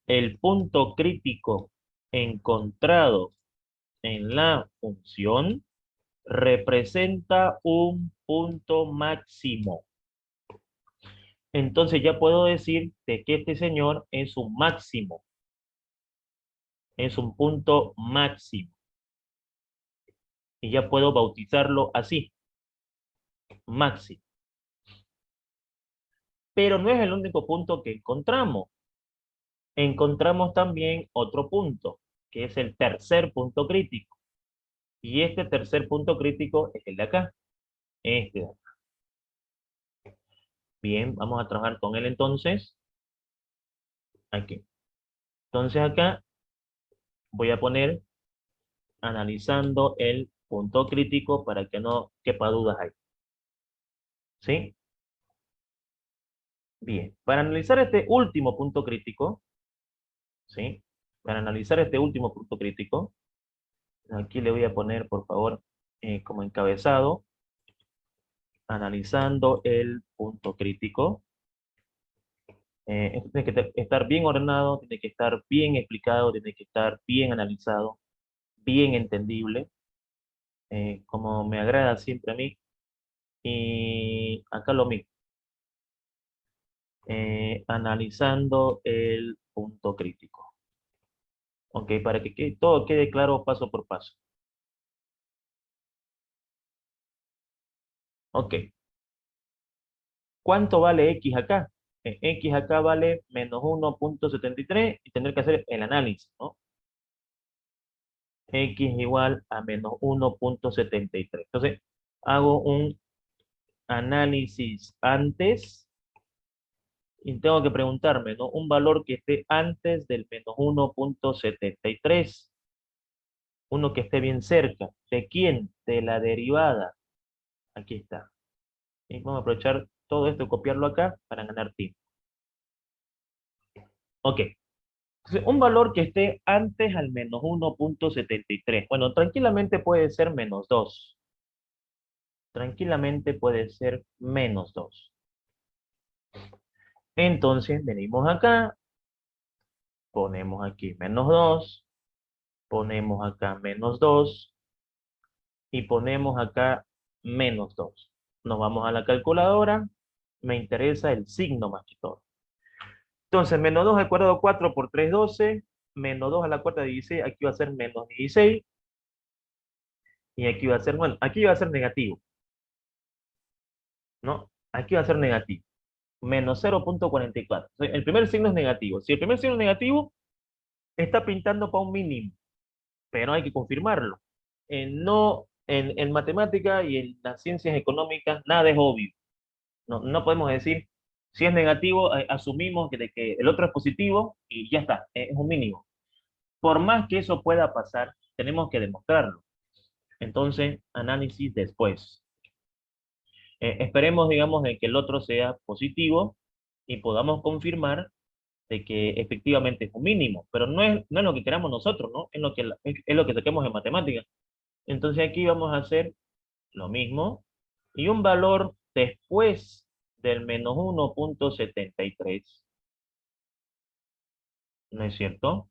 el punto crítico encontrado en la función representa un punto máximo. Entonces ya puedo decir de que este señor es un máximo, es un punto máximo. Y ya puedo bautizarlo así, máximo. Pero no es el único punto que encontramos. Encontramos también otro punto, que es el tercer punto crítico. Y este tercer punto crítico es el de acá, este de acá. Bien, vamos a trabajar con él entonces, aquí. Entonces acá voy a poner analizando el punto crítico para que no quepa dudas ahí. ¿Sí? Bien, para analizar este último punto crítico, ¿sí? Para analizar este último punto crítico, aquí le voy a poner, por favor, como encabezado, analizando el punto crítico. Esto tiene que estar bien ordenado, tiene que estar bien explicado, tiene que estar bien analizado, bien entendible, como me agrada siempre a mí. Y acá lo mismo, analizando el punto crítico. Ok, para que todo quede claro paso por paso. Ok, ¿cuánto vale X acá? X acá vale menos 1.73 y tendré que hacer el análisis, ¿no? X igual a menos 1.73. Entonces, hago un análisis antes y tengo que preguntarme, ¿no? Un valor que esté antes del menos 1.73. Uno que esté bien cerca. ¿De quién? De la derivada. Aquí está. Y vamos a aprovechar todo esto y copiarlo acá para ganar tiempo. Ok. Entonces, un valor que esté antes al menos 1.73. Bueno, tranquilamente puede ser menos 2. Tranquilamente puede ser menos 2. Entonces, venimos acá, ponemos aquí menos 2, ponemos acá menos 2 y ponemos acá menos 2. Nos vamos a la calculadora. Me interesa el signo más que todo. Entonces, menos 2 al cuadrado 4 por 3, 12. Menos 2 a la cuarta 16. Aquí va a ser menos 16. Y aquí va a ser, bueno, aquí va a ser negativo, ¿no? Aquí va a ser negativo. Menos 0.44. El primer signo es negativo. Si el primer signo es negativo, está pintando para un mínimo, pero hay que confirmarlo. No, en matemática y en las ciencias económicas, nada es obvio. No podemos decir, si es negativo, asumimos de que el otro es positivo y ya está, es un mínimo. Por más que eso pueda pasar, tenemos que demostrarlo. Entonces, análisis después. Esperemos, digamos, de que el otro sea positivo y podamos confirmar de que efectivamente es un mínimo, pero no es lo que queramos nosotros, ¿no? Es lo que saquemos en matemáticas. Entonces aquí vamos a hacer lo mismo y un valor después del menos 1,73, ¿no es cierto?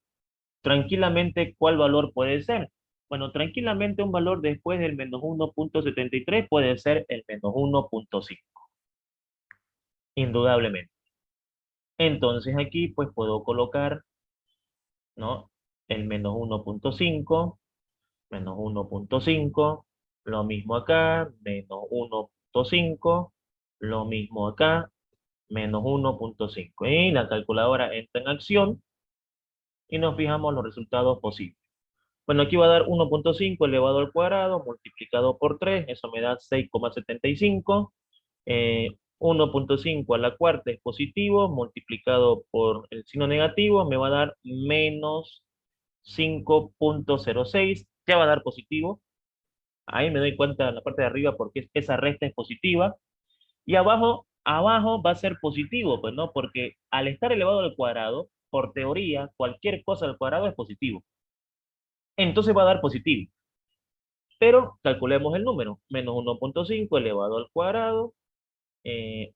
Tranquilamente, ¿cuál valor puede ser? Bueno, tranquilamente un valor después del menos 1,73 puede ser el menos 1,5, indudablemente. Entonces aquí pues puedo colocar, ¿no? El menos 1,5, lo mismo acá, -1,5, lo mismo acá, -1,5. Y la calculadora entra en acción y nos fijamos los resultados posibles. Bueno, aquí va a dar 1,5 elevado al cuadrado multiplicado por 3, eso me da 6,75. 1,5 a la cuarta es positivo, multiplicado por el signo negativo, me va a dar menos 5,06, ya va a dar positivo. Ahí me doy cuenta en la parte de arriba porque esa resta es positiva. Y abajo va a ser positivo, pues no, porque al estar elevado al cuadrado, por teoría, cualquier cosa al cuadrado es positivo. Entonces va a dar positivo. Pero calculemos el número, -1,5 elevado al cuadrado,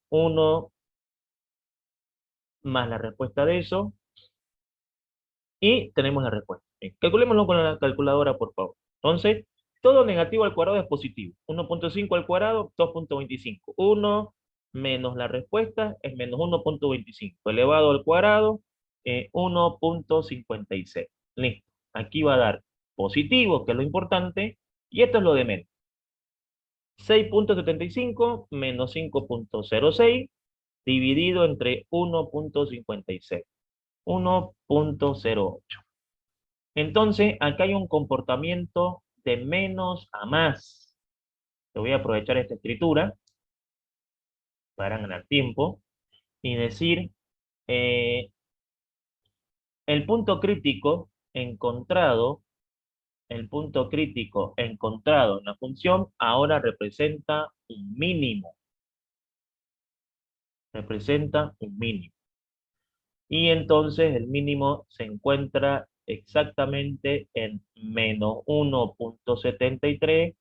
1 más la respuesta de eso, y tenemos la respuesta. Bien, calculémoslo con la calculadora, por favor. Entonces, todo negativo al cuadrado es positivo. 1,5 al cuadrado, 2,25. 1 menos la respuesta es -1,25. Elevado al cuadrado, 1,56. Listo. Aquí va a dar positivo, que es lo importante, y esto es lo de menos. 6,75 menos 5,06 dividido entre 1,56. 1,08. Entonces, acá hay un comportamiento de menos a más. Te voy a aprovechar esta escritura para ganar tiempo y decir, eh, el punto crítico encontrado, el punto crítico encontrado en la función ahora representa un mínimo. Representa un mínimo. Y entonces el mínimo se encuentra exactamente en -1,73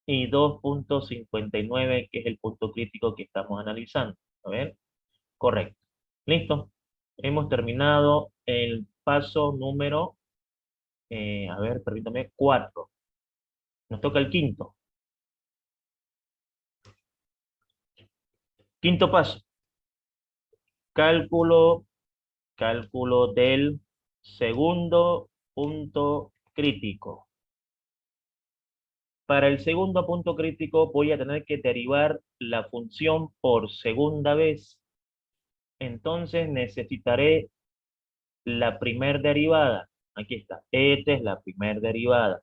y 2,59, que es el punto crítico que estamos analizando. A ver, correcto. Listo. Hemos terminado el paso número, a ver, permítame, 4. Nos toca el quinto. Quinto paso. Cálculo, cálculo del segundo punto crítico. Para el segundo punto crítico voy a tener que derivar la función por segunda vez. Entonces necesitaré la primer derivada. Aquí está. Esta es la primer derivada.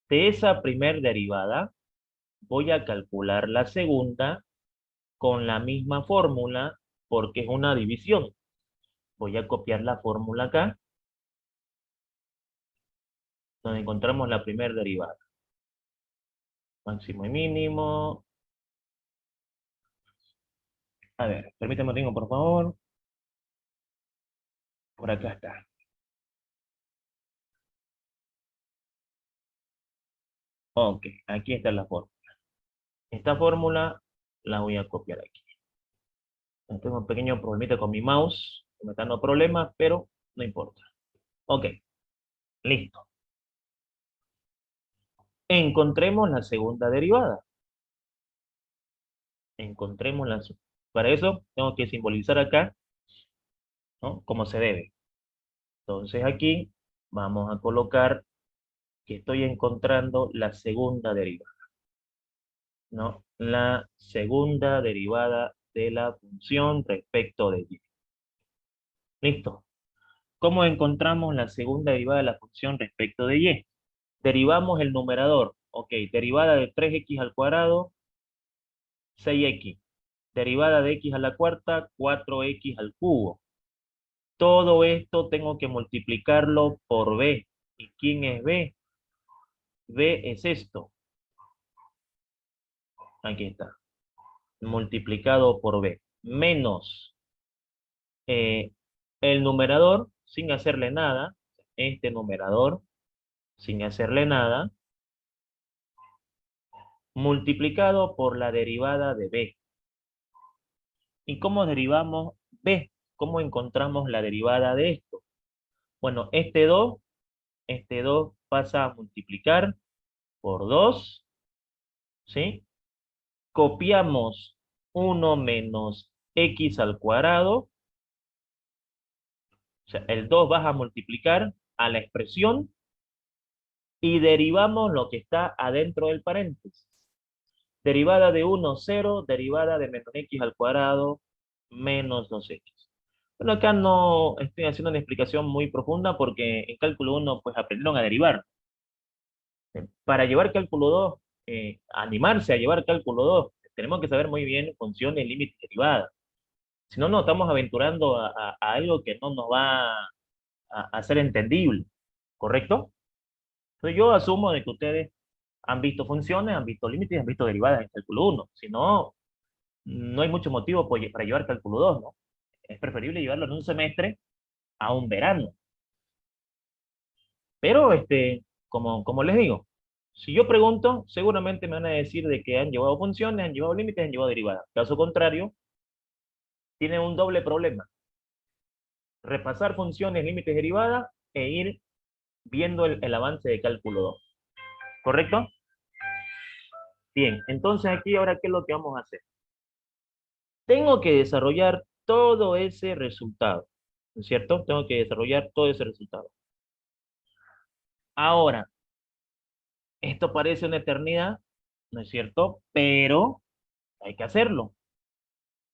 De esa primer derivada voy a calcular la segunda con la misma fórmula porque es una división. Voy a copiar la fórmula acá, donde encontramos la primer derivada. Máximo y mínimo. A ver, permítame, tengo, por favor. Por acá está. Ok, aquí está la fórmula. Esta fórmula la voy a copiar aquí. Tengo un pequeño problemita con mi mouse, que me está dando problemas, pero no importa. Ok, listo. Encontremos la segunda derivada. Encontremos la... Para eso tengo que simbolizar acá, ¿no? Como se debe. Entonces aquí vamos a colocar que estoy encontrando la segunda derivada, ¿no? La segunda derivada de la función respecto de y. Listo. ¿Cómo encontramos la segunda derivada de la función respecto de y? Derivamos el numerador. Ok, derivada de 3x al cuadrado, 6x. Derivada de x a la cuarta, 4x al cubo. Todo esto tengo que multiplicarlo por b. ¿Y quién es b? B es esto. Aquí está. Multiplicado por B. Menos el numerador sin hacerle nada. Este numerador sin hacerle nada. Multiplicado por la derivada de B. ¿Y cómo derivamos B? ¿Cómo encontramos la derivada de esto? Bueno, este 2 pasa a multiplicar por 2, ¿sí? Copiamos 1 menos x al cuadrado, o sea, el 2 vas a multiplicar a la expresión y derivamos lo que está adentro del paréntesis. Derivada de 1, 0, derivada de menos x al cuadrado, menos 2x. Bueno, acá no estoy haciendo una explicación muy profunda porque en cálculo 1 pues aprendieron a derivar. Para llevar cálculo 2, animarse a llevar cálculo 2, tenemos que saber muy bien funciones, límites y derivadas. Si no, nos estamos aventurando a algo que no nos va a ser entendible, ¿correcto? Entonces yo asumo de que ustedes han visto funciones, han visto límites, han visto derivadas en cálculo 1. Si no, no hay mucho motivo para llevar cálculo 2, ¿no? Es preferible llevarlo en un semestre a un verano. Pero, como les digo, si yo pregunto, seguramente me van a decir de que han llevado funciones, han llevado límites, han llevado derivadas. Caso contrario, tienen un doble problema. Repasar funciones, límites, derivadas e ir viendo el avance de cálculo 2. ¿Correcto? Bien, entonces aquí ahora, ¿qué es lo que vamos a hacer? Tengo que desarrollar todo ese resultado, ¿no es cierto? Tengo que desarrollar todo ese resultado. Ahora, esto parece una eternidad, ¿no es cierto? Pero hay que hacerlo,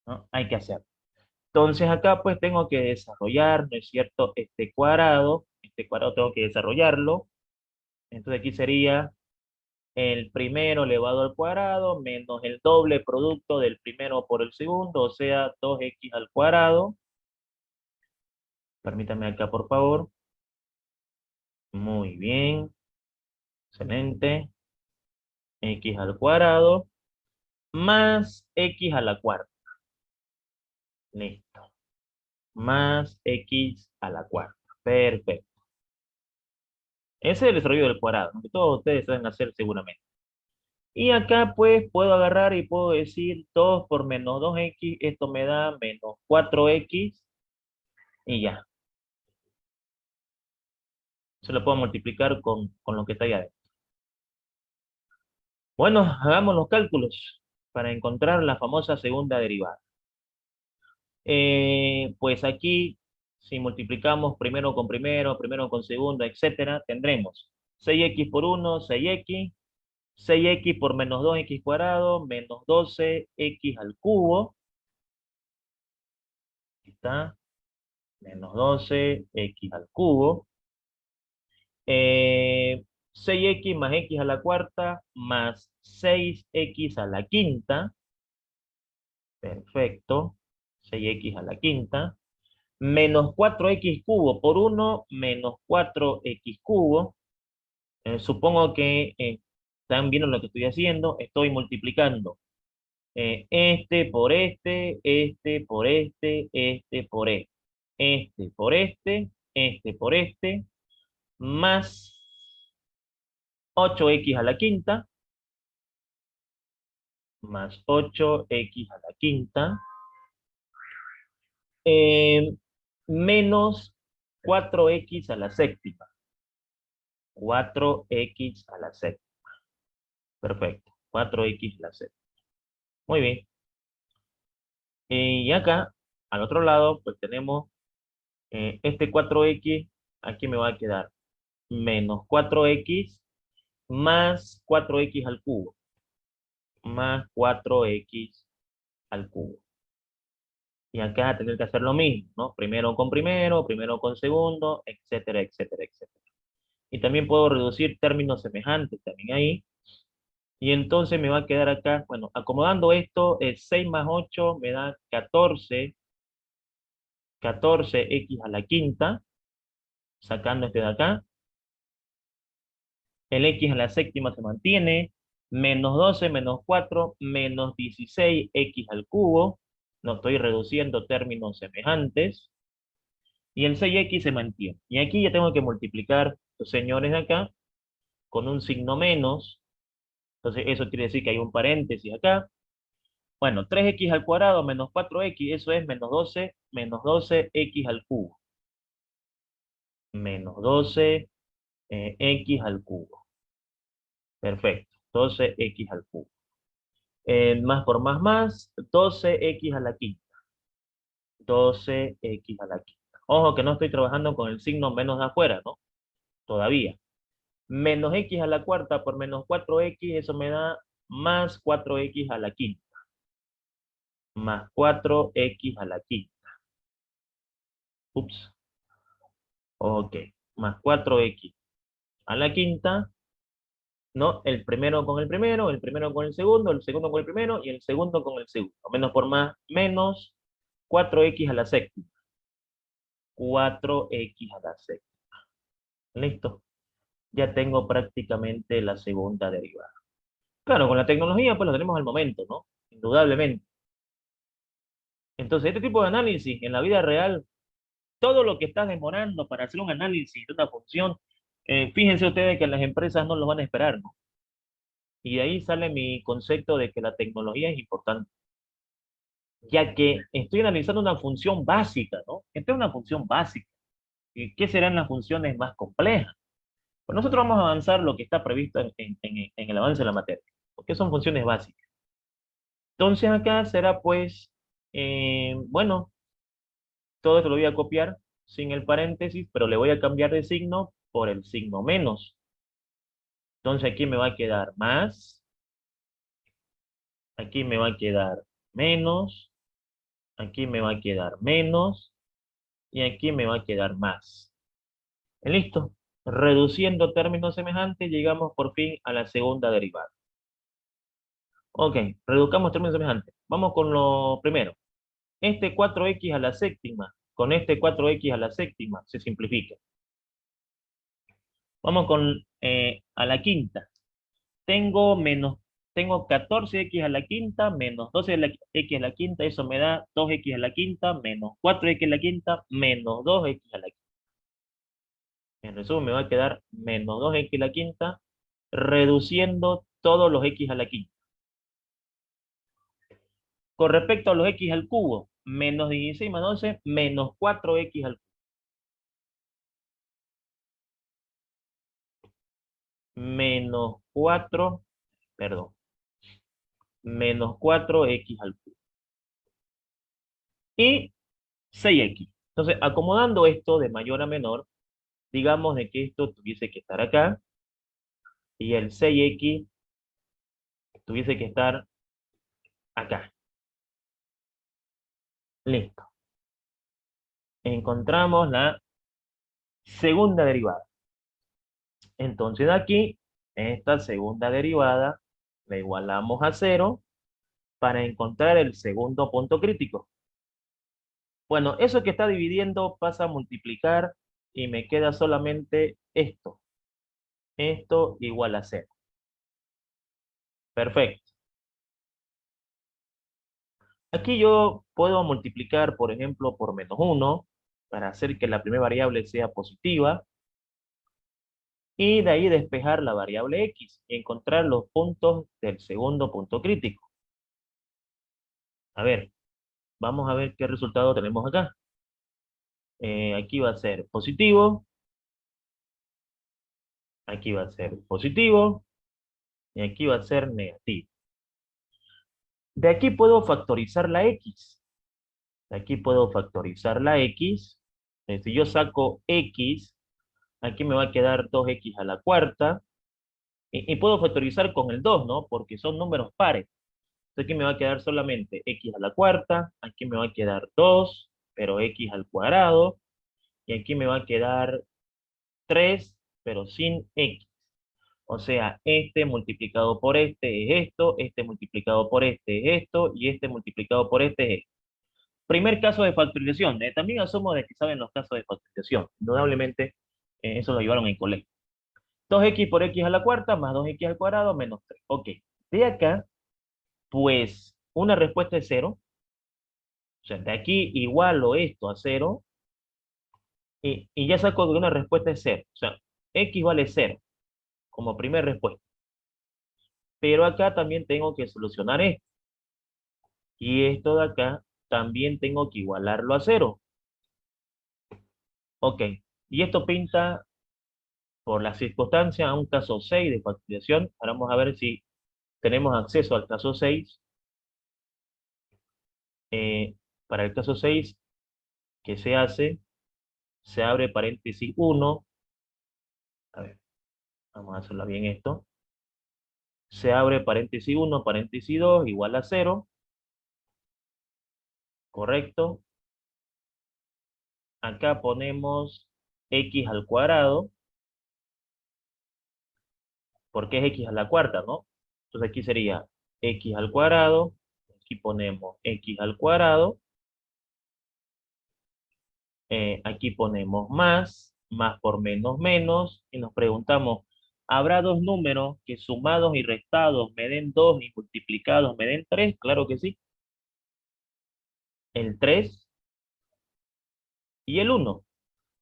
¿no? Hay que hacerlo. Entonces acá pues tengo que desarrollar, ¿no es cierto? Este cuadrado tengo que desarrollarlo. Entonces aquí sería el primero elevado al cuadrado menos el doble producto del primero por el segundo, o sea, 2x al cuadrado. Permítame acá, por favor. Muy bien, excelente. X al cuadrado más x a la cuarta. Listo. Más x a la cuarta. Perfecto. Ese es el desarrollo del cuadrado, que todos ustedes saben hacer seguramente. Y acá pues puedo agarrar y puedo decir 2 por menos 2x, esto me da menos 4x y ya. Se lo puedo multiplicar con lo que está ahí adentro. Bueno, hagamos los cálculos para encontrar la famosa segunda derivada. Pues aquí, si multiplicamos primero con segundo, etcétera, tendremos 6x por 1, 6x, 6x por menos 2x cuadrado, menos 12x al cubo. Aquí está, menos 12x al cubo. 6x más x a la cuarta, más 6x a la quinta. Perfecto. 6x a la quinta. Menos 4x cubo por 1, menos 4x cubo. Supongo que están viendo lo que estoy haciendo. Estoy multiplicando este por este por este por este por este por este, más 8x a la quinta, más 8x a la quinta, eh, menos 4x a la séptima. 4x a la séptima. Perfecto. 4x a la séptima. Muy bien. Y acá, al otro lado, pues tenemos este 4x, aquí me va a quedar menos 4x más 4x al cubo. Más 4x al cubo. Y acá tener que hacer lo mismo, ¿no? Primero con segundo, etcétera, etcétera, etcétera. Y también puedo reducir términos semejantes también ahí. Y entonces me va a quedar acá, bueno, acomodando esto, 6 más 8 me da 14, 14x a la quinta, sacando este de acá, El x a la séptima se mantiene, menos 12 menos 4 menos 16 x al cubo. No estoy reduciendo términos semejantes. Y el 6x se mantiene. Y aquí ya tengo que multiplicar los señores de acá con un signo menos. Entonces eso quiere decir que hay un paréntesis acá. Bueno, 3x al cuadrado menos 4x, eso es menos 12 x al cubo. Menos 12 x al cubo. Perfecto, 12x al cubo. Más por más, 12x a la quinta. 12x a la quinta. Ojo que no estoy trabajando con el signo menos de afuera, ¿no? Todavía. Menos x a la cuarta por menos 4x, eso me da más 4x a la quinta. Más 4x a la quinta. Ups. Ok. Más 4x a la quinta. No, el primero con el primero con el segundo con el primero y el segundo con el segundo. Menos por más, menos 4x a la séptima. 4x a la séptima. Listo. Ya tengo prácticamente la segunda derivada. Claro, con la tecnología pues lo tenemos al momento, ¿no? Indudablemente. Entonces, este tipo de análisis en la vida real, todo lo que está demorando para hacer un análisis de una función, fíjense ustedes que las empresas no lo van a esperar, ¿no? Y de ahí sale mi concepto de que la tecnología es importante, ya que estoy analizando una función básica, ¿no? Esta es una función básica. ¿Y qué serán las funciones más complejas? Pues nosotros vamos a avanzar lo que está previsto en el avance de la materia, porque son funciones básicas. Entonces acá será pues, bueno, todo esto lo voy a copiar sin el paréntesis, pero le voy a cambiar de signo por el signo menos. Entonces aquí me va a quedar más, aquí me va a quedar menos, aquí me va a quedar menos, y aquí me va a quedar más. Listo. Reduciendo términos semejantes, llegamos por fin a la segunda derivada. Ok, reduzcamos términos semejantes. Vamos con lo primero. Este 4x a la séptima, con este 4x a la séptima, se simplifica. Vamos con a la quinta. Tengo 14x a la quinta menos 12x a la quinta, eso me da 2x a la quinta menos 4x a la quinta menos 2x a la quinta. En resumen, me va a quedar menos 2x a la quinta, reduciendo todos los x a la quinta. Con respecto a los x al cubo, menos 16 más 12, menos 4x al cubo. Menos 4, perdón, menos 4x al cubo. Y 6x. Entonces, acomodando esto de mayor a menor, digamos de que esto tuviese que estar acá, y el 6x tuviese que estar acá. Listo. Encontramos la segunda derivada. Entonces, de aquí, esta segunda derivada la igualamos a 0 para encontrar el segundo punto crítico. Bueno, eso que está dividiendo pasa a multiplicar y me queda solamente esto. Esto igual a 0. Perfecto. Aquí yo puedo multiplicar, por ejemplo, por menos 1 para hacer que la primera variable sea positiva y de ahí despejar la variable x y encontrar los puntos del segundo punto crítico. A ver, vamos a ver qué resultado tenemos acá. Aquí va a ser positivo, aquí va a ser positivo y aquí va a ser negativo. De aquí puedo factorizar la x. De aquí puedo factorizar la x. Si yo saco x, aquí me va a quedar 2x a la cuarta. Y puedo factorizar con el 2, ¿no? Porque son números pares. Entonces aquí me va a quedar solamente x a la cuarta. Aquí me va a quedar 2, pero x al cuadrado. Y aquí me va a quedar 3, pero sin x. O sea, este multiplicado por este es esto, este multiplicado por este es esto, y este multiplicado por este es esto. Primer caso de factorización. También asumo de que saben los casos de factorización. Indudablemente, eso lo llevaron en colegio. 2x por x a la cuarta más 2x al cuadrado menos 3. Ok. De acá, pues, una respuesta es 0. O sea, de aquí igualo esto a 0. Y ya saco que una respuesta es 0. O sea, x vale 0 como primera respuesta. Pero acá también tengo que solucionar esto. Y esto de acá también tengo que igualarlo a 0. Ok. Y esto pinta, por la circunstancia, a un caso 6 de factorización. Ahora vamos a ver si tenemos acceso al caso 6. Eh, para el caso 6, ¿qué se hace? Se abre paréntesis 1. A ver, vamos a hacerlo bien esto. Se abre paréntesis 1, paréntesis 2, igual a 0. Correcto. Acá ponemos x al cuadrado, porque es x a la cuarta, ¿no? Entonces aquí sería x al cuadrado. Aquí ponemos x al cuadrado. Aquí ponemos más por menos menos, y nos preguntamos, ¿habrá dos números que sumados y restados me den 2 y multiplicados me den 3? Claro que sí. El 3 y el 1.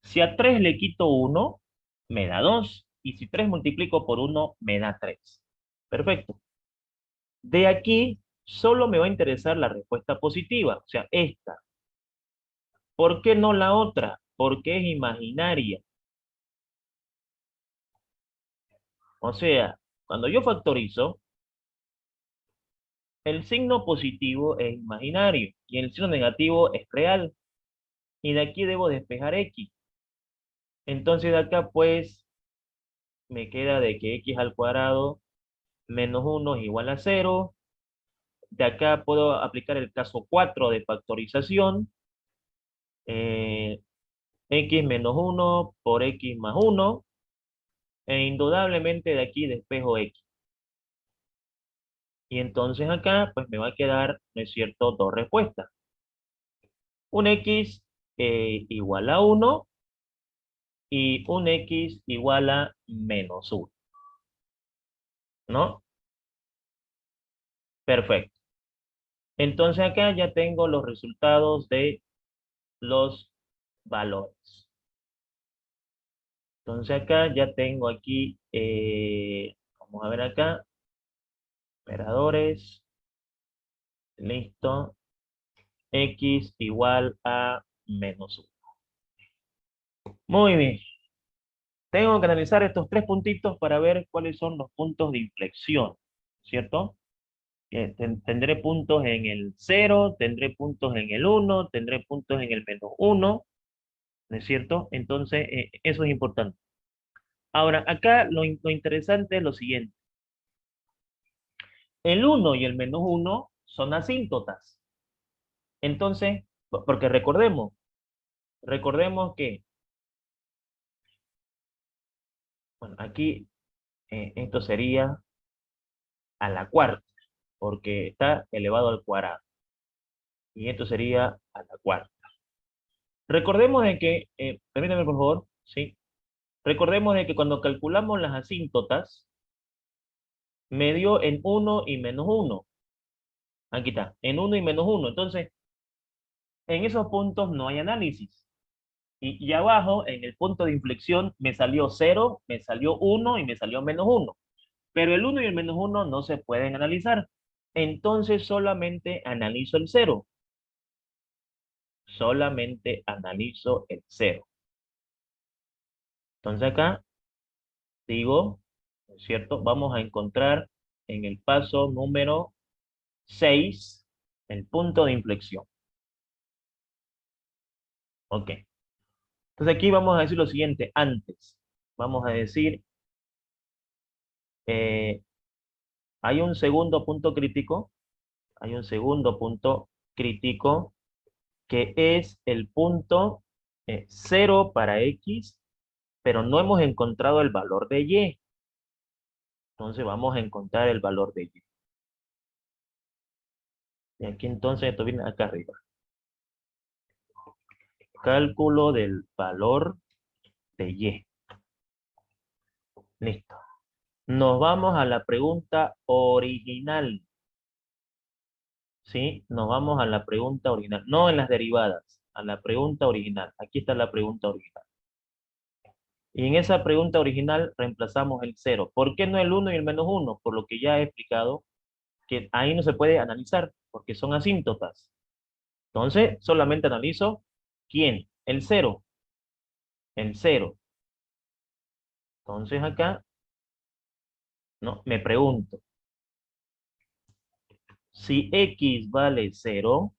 Si a 3 le quito 1, me da 2. Y si 3 multiplico por 1, me da 3. Perfecto. De aquí solo me va a interesar la respuesta positiva, o sea, esta. ¿Por qué no la otra? Porque es imaginaria. O sea, cuando yo factorizo, el signo positivo es imaginario y el signo negativo es real. Y de aquí debo despejar x. Entonces de acá pues me queda de que x al cuadrado menos 1 es igual a 0. De acá puedo aplicar el caso 4 de factorización. Eh, x menos 1 por x más 1. E indudablemente de aquí despejo x. Y entonces acá pues me va a quedar, ¿no es cierto?, dos respuestas. Un x igual a 1 y un x igual a menos 1. ¿No? Perfecto. Entonces acá ya tengo los resultados de los valores. Entonces acá ya tengo aquí, vamos a ver acá, operadores, listo, x igual a menos 1. Muy bien. Tengo que analizar estos tres puntitos para ver cuáles son los puntos de inflexión, ¿cierto? Tendré puntos en el 0, tendré puntos en el 1, tendré puntos en el menos 1, ¿no es cierto? Entonces, eso es importante. Ahora, acá lo interesante es lo siguiente. El 1 y el menos 1 son asíntotas. Entonces, porque recordemos que, bueno, aquí esto sería a la cuarta, porque está elevado al cuadrado. Y esto sería a la cuarta. Recordemos de que, permítame por favor, ¿sí? Recordemos de que cuando calculamos las asíntotas, me dio en 1 y menos 1. Aquí está, en 1 y menos 1. Entonces, en esos puntos no hay análisis. Y abajo, en el punto de inflexión, me salió 0, me salió 1 y me salió menos 1. Pero el 1 y el menos 1 no se pueden analizar. Entonces, solamente analizo el 0. Solamente analizo el 0. Entonces acá digo, ¿no es cierto? Vamos a encontrar en el paso número 6 el punto de inflexión. Ok. Entonces aquí vamos a decir lo siguiente, antes. Vamos a decir, eh, hay un segundo punto crítico, hay un segundo punto crítico que es el punto 0 para x, pero no hemos encontrado el valor de y. Entonces vamos a encontrar el valor de y. Y aquí entonces esto viene acá arriba. Cálculo del valor de y. Listo. Nos vamos a la pregunta original. ¿Sí? Nos vamos a la pregunta original. No en las derivadas, a la pregunta original. Aquí está la pregunta original. Y en esa pregunta original reemplazamos el cero. ¿Por qué no el uno y el menos uno? Por lo que ya he explicado, que ahí no se puede analizar, porque son asíntotas. Entonces, solamente analizo ¿quién? El cero. El cero. Entonces acá, no, me pregunto, si X vale cero,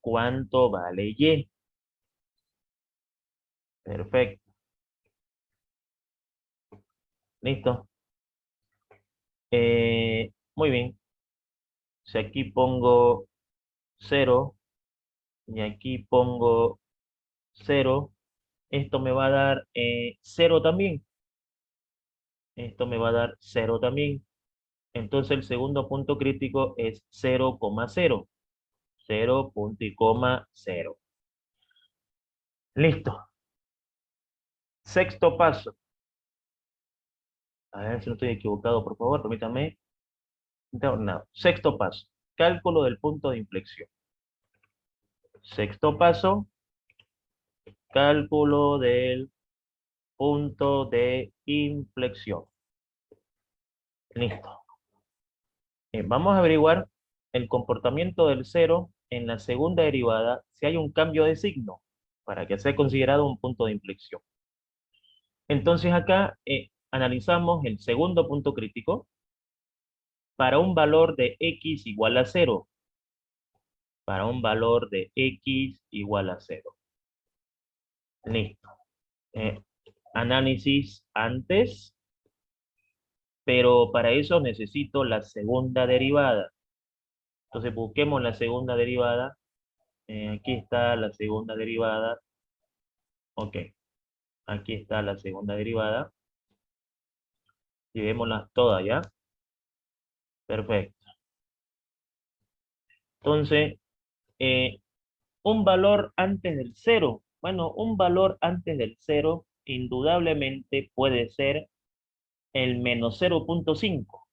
¿cuánto vale Y? Perfecto. Listo. Muy bien. Si aquí pongo cero y aquí pongo cero, esto me va a dar cero también. Esto me va a dar cero también. Entonces el segundo punto crítico es 0,0. 0 punto y coma 0. Listo. Sexto paso. A ver si no estoy equivocado, por favor, permítame. No. Sexto paso. Cálculo del punto de inflexión. Sexto paso. Cálculo del punto de inflexión. Listo. Vamos a averiguar el comportamiento del cero en la segunda derivada si hay un cambio de signo para que sea considerado un punto de inflexión. Entonces acá analizamos el segundo punto crítico para un valor de x igual a cero. Para un valor de x igual a cero. Listo. Eh, Análisis antes, pero para eso necesito la segunda derivada. Entonces busquemos la segunda derivada. Aquí está la segunda derivada. Ok, aquí está la segunda derivada. Llevémoslas todas, ¿ya? Perfecto. Entonces, eh, un valor antes del cero. Bueno, un valor antes del cero indudablemente puede ser el menos 0,5.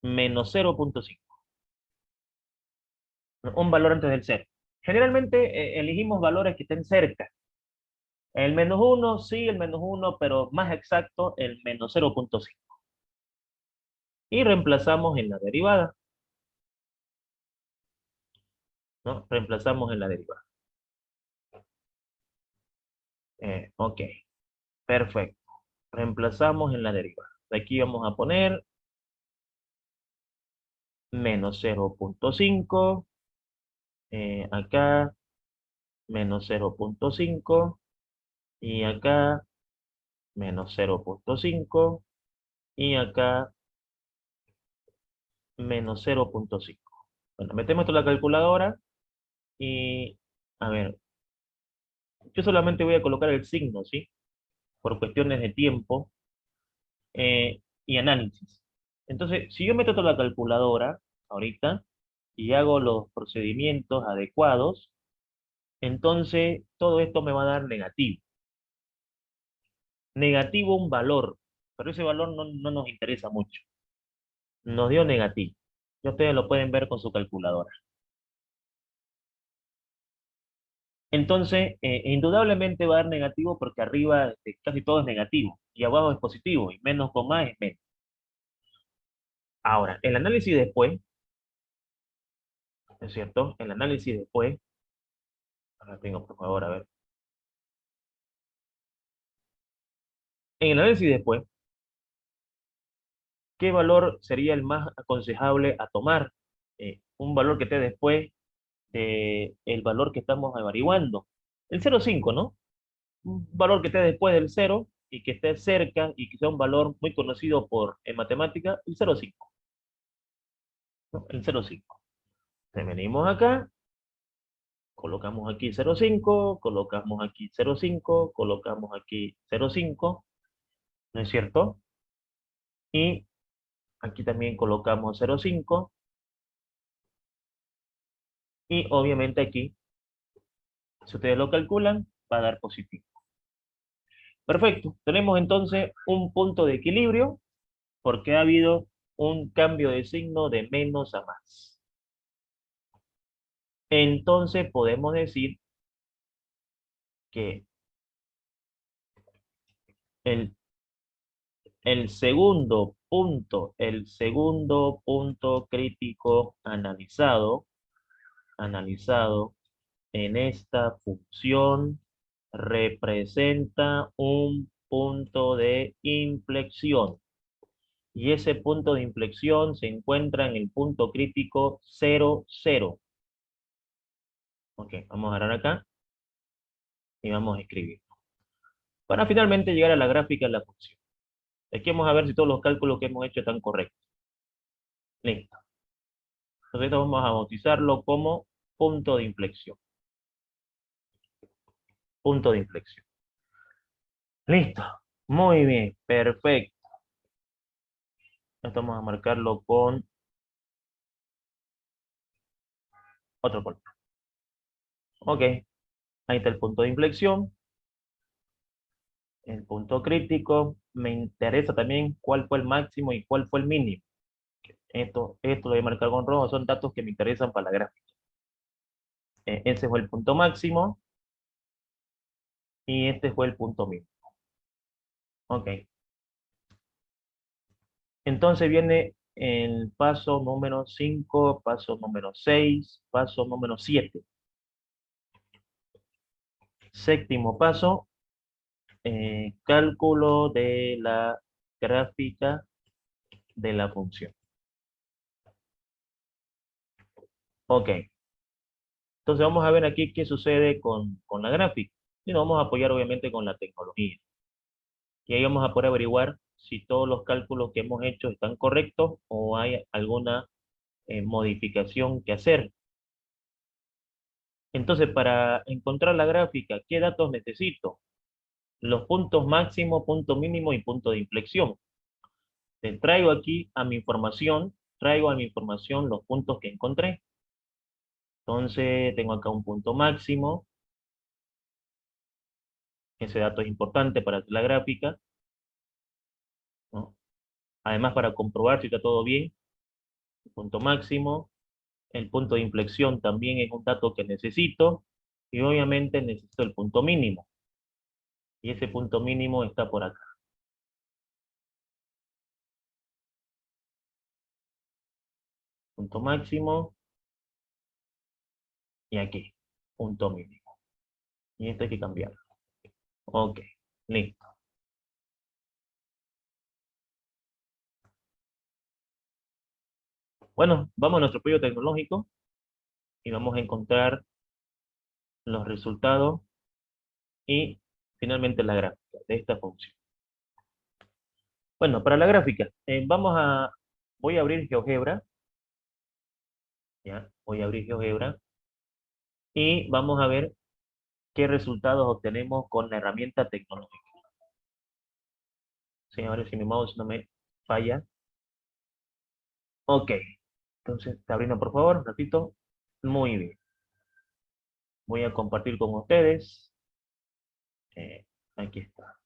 Menos 0,5. Un valor antes del cero. Generalmente elegimos valores que estén cerca. El menos uno, sí, el menos uno, pero más exacto, el menos 0,5. Y reemplazamos en la derivada, ¿no? Reemplazamos en la derivada. Ok, perfecto. Reemplazamos en la derivada. Aquí vamos a poner menos 0,5. Acá menos 0,5. Y acá menos 0,5. Y acá menos 0,5. Bueno, metemos esto en la calculadora y, a ver, yo solamente voy a colocar el signo, ¿sí? Por cuestiones de tiempo y análisis. Entonces, si yo meto toda la calculadora ahorita y hago los procedimientos adecuados, entonces todo esto me va a dar negativo. Negativo un valor, pero ese valor no nos interesa mucho. Nos dio negativo. Y ustedes lo pueden ver con su calculadora. Entonces, indudablemente va a dar negativo porque arriba casi todo es negativo y abajo es positivo y menos con más es menos. Ahora, el análisis después, ¿es cierto? El análisis después, ahora tengo por favor, a ver. En el análisis después, ¿qué valor sería el más aconsejable a tomar? Un valor que esté después del valor que estamos averiguando. El 0,5, ¿no? Un valor que esté después del cero y que esté cerca y que sea un valor muy conocido en matemática, el 0,5. ¿No? El 0,5. Venimos acá, colocamos aquí 0,5, colocamos aquí 0,5, colocamos aquí 0,5, ¿no es cierto? Y aquí también colocamos 0,5 y obviamente aquí, si ustedes lo calculan, va a dar positivo. Perfecto. Tenemos entonces un punto de equilibrio porque ha habido un cambio de signo de menos a más. Entonces podemos decir que el, el segundo punto crítico analizado en esta función representa un punto de inflexión. Y ese punto de inflexión se encuentra en el punto crítico 0, 0. Ok, vamos a agarrar acá y vamos a escribir. Para finalmente llegar a la gráfica de la función. Aquí vamos a ver si todos los cálculos que hemos hecho están correctos. Listo. Entonces esto vamos a bautizarlo como punto de inflexión. Punto de inflexión. Listo. Muy bien. Perfecto. Esto vamos a marcarlo con otro color. Ok. Ahí está el punto de inflexión. El punto crítico. Me interesa también cuál fue el máximo y cuál fue el mínimo. Esto lo voy a marcar con rojo. Son datos que me interesan para la gráfica. Ese fue el punto máximo y este fue el punto mínimo. Ok. Entonces viene el paso número 5, paso número 6, paso número 7. Séptimo paso, cálculo de la gráfica de la función. Ok, entonces vamos a ver aquí qué sucede con la gráfica. Y nos vamos a apoyar obviamente con la tecnología. Y ahí vamos a poder averiguar si todos los cálculos que hemos hecho están correctos o hay alguna modificación que hacer. Entonces, para encontrar la gráfica, ¿qué datos necesito? Los puntos máximo, punto mínimo y punto de inflexión. Traigo aquí a mi información, traigo a mi información los puntos que encontré. Entonces, tengo acá un punto máximo. Ese dato es importante para la gráfica, ¿no? Además, para comprobar si está todo bien, el punto máximo. El punto de inflexión también es un dato que necesito. Y obviamente necesito el punto mínimo. Y ese punto mínimo está por acá. Punto máximo y aquí, punto mínimo. Y esto hay que cambiarlo. Ok, listo. Bueno, vamos a nuestro apoyo tecnológico y vamos a encontrar los resultados y finalmente la gráfica de esta función. Bueno, para la gráfica, voy a abrir GeoGebra, ¿ya? Voy a abrir GeoGebra y vamos a ver qué resultados obtenemos con la herramienta tecnológica. Sí, a ver si mi mouse no me falla. Ok, entonces, Sabrina, por favor, un ratito. Muy bien. Voy a compartir con ustedes. Eh, Aquí está.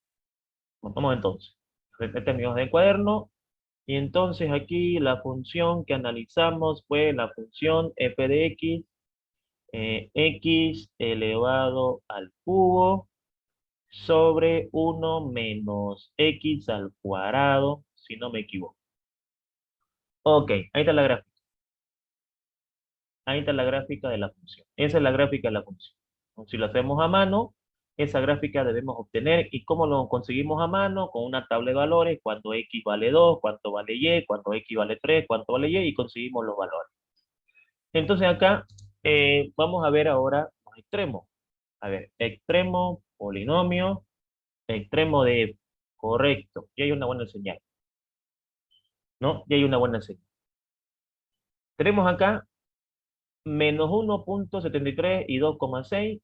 Vamos entonces. Este es mi hoja de cuaderno. Y entonces aquí la función que analizamos fue la función f de x, x elevado al cubo sobre 1 menos x al cuadrado, si no me equivoco. Ok, ahí está la gráfica. Ahí está la gráfica de la función. Esa es la gráfica de la función. Si lo hacemos a mano, esa gráfica debemos obtener. ¿Y cómo lo conseguimos a mano? Con una tabla de valores, cuánto x vale 2, cuánto vale y, cuánto x vale 3, cuánto vale y conseguimos los valores. Entonces acá vamos a ver ahora los extremos. A ver, extremo, polinomio, extremo de f. Correcto. Y hay una buena señal. ¿No? Y hay una buena señal. Tenemos acá menos 1,73 y 2,6,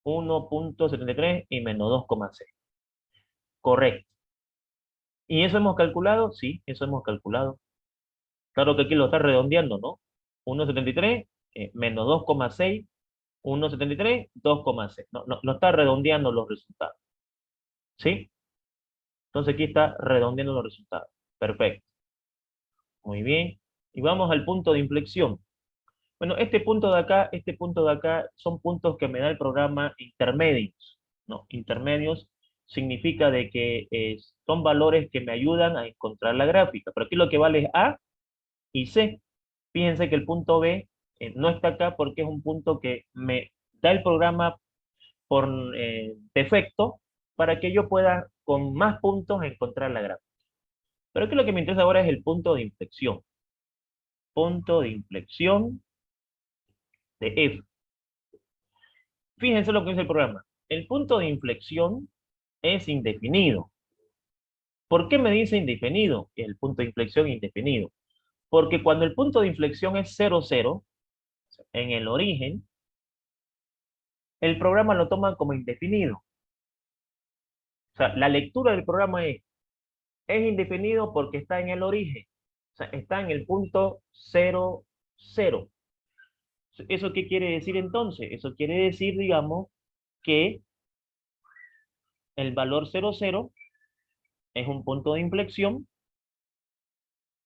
1,73 y menos 2,6. Correcto. ¿Y eso hemos calculado? Sí, eso hemos calculado. Claro que aquí lo está redondeando, ¿no? 1,73 menos 2,6, 1,73, 2,6. No, no, no está redondeando los resultados. ¿Sí? Entonces aquí está redondeando los resultados. Perfecto. Muy bien. Y vamos al punto de inflexión. Bueno, este punto de acá son puntos que me da el programa intermedios, ¿no? Intermedios significa de que son valores que me ayudan a encontrar la gráfica. Pero aquí lo que vale es A y C. Fíjense que el punto B no está acá porque es un punto que me da el programa por defecto para que yo pueda con más puntos encontrar la gráfica. Pero aquí lo que me interesa ahora es el punto de inflexión. Punto de inflexión de F. Fíjense lo que dice el programa. El punto de inflexión es indefinido. ¿Por qué me dice indefinido? El punto de inflexión indefinido. Porque cuando el punto de inflexión es 0, 0, en el origen, el programa lo toma como indefinido. O sea, la lectura del programa es indefinido porque está en el origen. O sea, está en el punto 0, 0. ¿Eso qué quiere decir entonces? Eso quiere decir, digamos, que el valor 0, 0 es un punto de inflexión,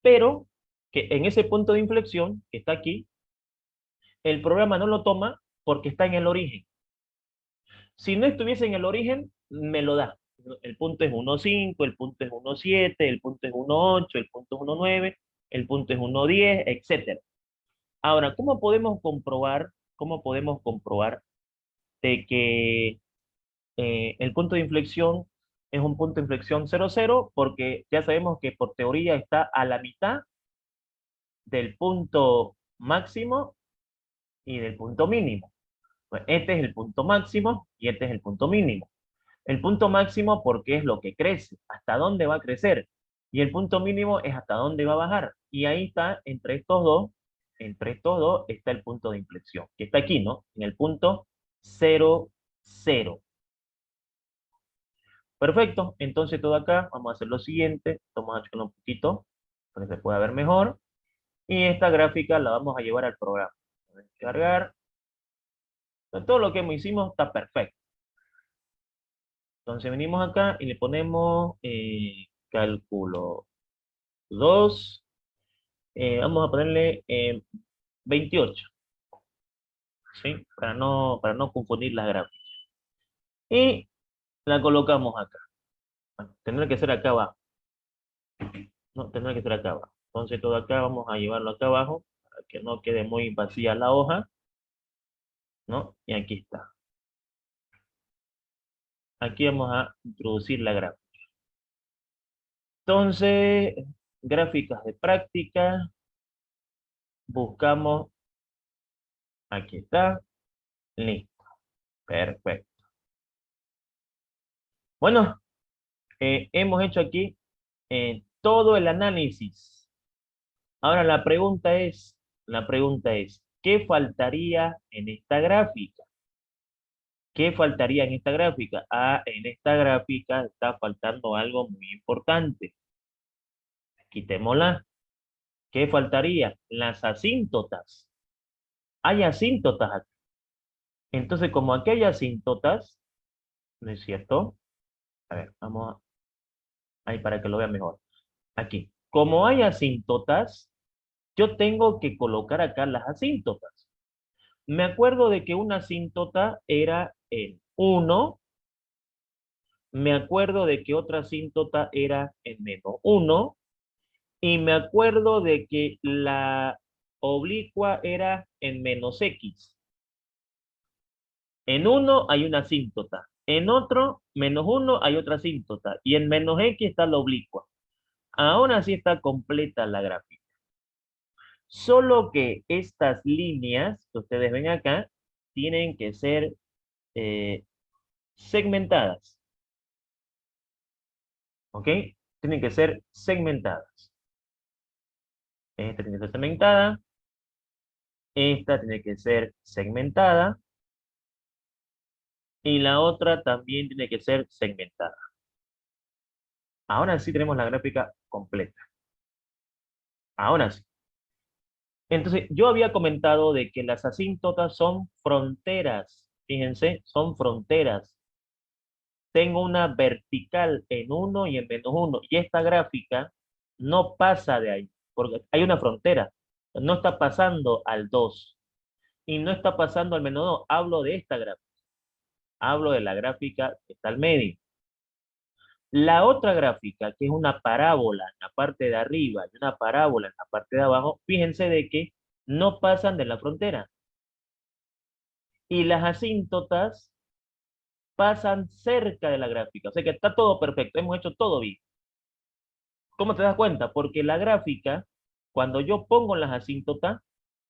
pero que en ese punto de inflexión que está aquí, el programa no lo toma porque está en el origen. Si no estuviese en el origen, me lo da. El punto es 1,5, el punto es 1,7, el punto es 1,8, el punto es 1,9, el punto es 1,10, etcétera. Ahora, cómo podemos comprobar de que el punto de inflexión es un punto de inflexión 0, 0? Porque ya sabemos que por teoría está a la mitad del punto máximo y del punto mínimo. Pues este es el punto máximo y este es el punto mínimo. El punto máximo porque es lo que crece, hasta dónde va a crecer. Y el punto mínimo es hasta dónde va a bajar. Y ahí está, entre estos dos está el punto de inflexión, que está aquí, ¿no? En el punto 0, 0. Perfecto, entonces todo acá, vamos a hacer lo siguiente, vamos a hacer un poquito para que se pueda ver mejor. Y esta gráfica la vamos a llevar al programa. Vamos a cargar. Todo lo que hicimos está perfecto. Entonces venimos acá y le ponemos cálculo 2. Vamos a ponerle 28, ¿sí? Para no confundir las gráficas. Y la colocamos acá. Bueno, tendrá que ser acá abajo. No, tendrá que ser acá abajo. Entonces todo acá vamos a llevarlo acá abajo para que no quede muy vacía la hoja, ¿no? Y aquí está. Aquí vamos a introducir la gráfica. Entonces, gráficas de práctica, buscamos, aquí está, listo, perfecto. Bueno, hemos hecho aquí todo el análisis. Ahora la pregunta es, ¿qué faltaría en esta gráfica? ¿Qué faltaría en esta gráfica? Ah, en esta gráfica está faltando algo muy importante. Quitémosla. ¿Qué faltaría? Las asíntotas. Hay asíntotas aquí. Entonces, como aquí hay asíntotas, ¿no es cierto? A ver, vamos ahí para que lo vean mejor. Aquí. Como hay asíntotas, yo tengo que colocar acá las asíntotas. Me acuerdo de que una asíntota era en 1, me acuerdo de que otra asíntota era en -1, y me acuerdo de que la oblicua era en -x. En uno hay una asíntota, en otro, -1, hay otra asíntota, y en -x está la oblicua. Ahora sí está completa la gráfica. Solo que estas líneas que ustedes ven acá tienen que ser eh, segmentadas, ¿ok? Tienen que ser segmentadas. Esta tiene que ser segmentada, esta tiene que ser segmentada, y la otra también tiene que ser segmentada. Ahora sí tenemos la gráfica completa. Ahora sí. Entonces, yo había comentado de que las asíntotas son fronteras. Fíjense, son fronteras. tengo una vertical en 1 y en -1. Y esta gráfica no pasa de ahí, porque hay una frontera. No está pasando al 2 y no está pasando al -2. Hablo de esta gráfica. Hablo de la gráfica que está al medio. La otra gráfica, que es una parábola en la parte de arriba y una parábola en la parte de abajo, fíjense de que no pasan de la frontera. Y las asíntotas pasan cerca de la gráfica. O sea que está todo perfecto, hemos hecho todo bien. ¿Cómo te das cuenta? Porque la gráfica, cuando yo pongo las asíntotas,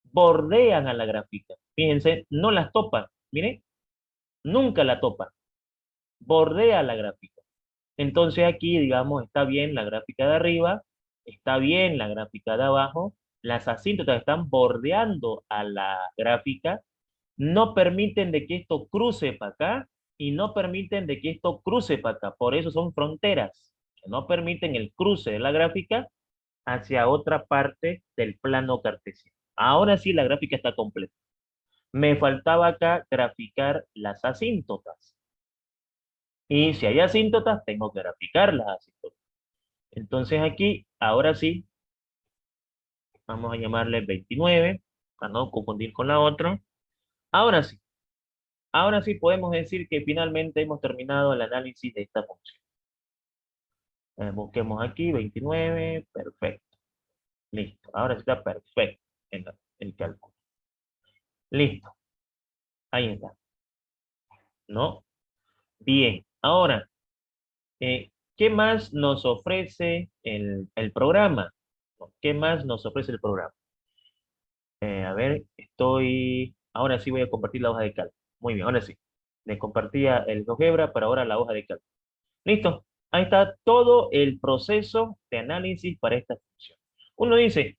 bordean a la gráfica. Fíjense, no las topan. Miren, nunca la topan. Bordea la gráfica. Entonces aquí, digamos, está bien la gráfica de arriba, está bien la gráfica de abajo, las asíntotas están bordeando a la gráfica, no permiten de que esto cruce para acá y no permiten de que esto cruce para acá. Por eso son fronteras que no permiten el cruce de la gráfica hacia otra parte del plano cartesiano. Ahora sí la gráfica está completa. Me faltaba acá graficar las asíntotas. Y si hay asíntotas, tengo que graficar las asíntotas. Entonces aquí, ahora sí, vamos a llamarle 29, para no confundir con la otra. Ahora sí, ahora sí podemos decir que finalmente hemos terminado el análisis de esta función. Busquemos aquí 29, perfecto. Listo, ahora sí está perfecto el cálculo. Listo, ahí está. ¿No? Bien, ahora, ¿qué más nos ofrece el programa? ¿Qué más nos ofrece el programa? A ver, ahora sí voy a compartir la hoja de cálculo. Muy bien, ahora sí. Les compartía el GeoGebra, pero ahora la hoja de cálculo. Listo. Ahí está todo el proceso de análisis para esta función. Uno dice,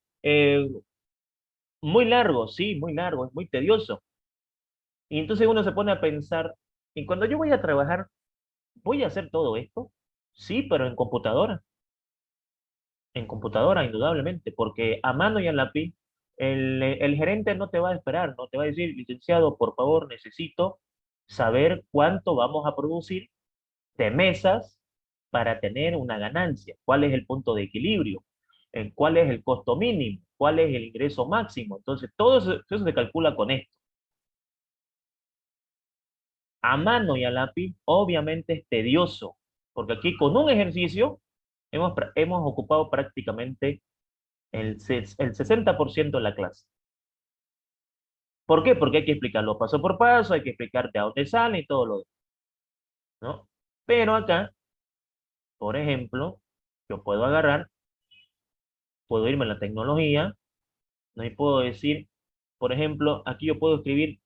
muy largo, sí, muy largo, es muy tedioso. Y entonces uno se pone a pensar, y cuando yo voy a trabajar, ¿voy a hacer todo esto? Sí, pero en computadora. En computadora, indudablemente, porque a mano y a lápiz, el gerente no te va a esperar, no te va a decir, licenciado, por favor, necesito saber cuánto vamos a producir de mesas para tener una ganancia, cuál es el punto de equilibrio, cuál es el costo mínimo, cuál es el ingreso máximo. Entonces, todo eso se calcula con esto. A mano y a lápiz, obviamente es tedioso, porque aquí con un ejercicio hemos ocupado prácticamente el 60% de la clase. ¿Por qué? Porque hay que explicarlo paso por paso, hay que explicarte a dónde sale y todo lo demás, ¿no? Pero acá, por ejemplo, yo puedo agarrar, puedo irme a la tecnología, ¿no? Y puedo decir, por ejemplo, aquí yo puedo escribir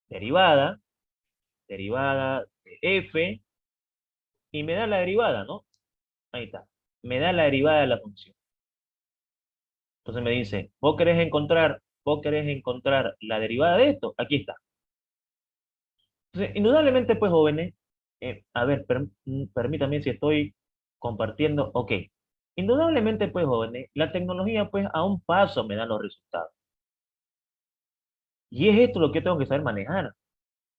derivada, derivada de f, y me da la derivada, ¿no? Ahí está. Me da la derivada de la función. Entonces me dice, vos querés encontrar la derivada de esto? Aquí está. Entonces, indudablemente, pues, jóvenes, a ver, permítame si estoy compartiendo. Ok. Indudablemente, pues, jóvenes, la tecnología, pues, a un paso me da los resultados. Y es esto lo que tengo que saber manejar.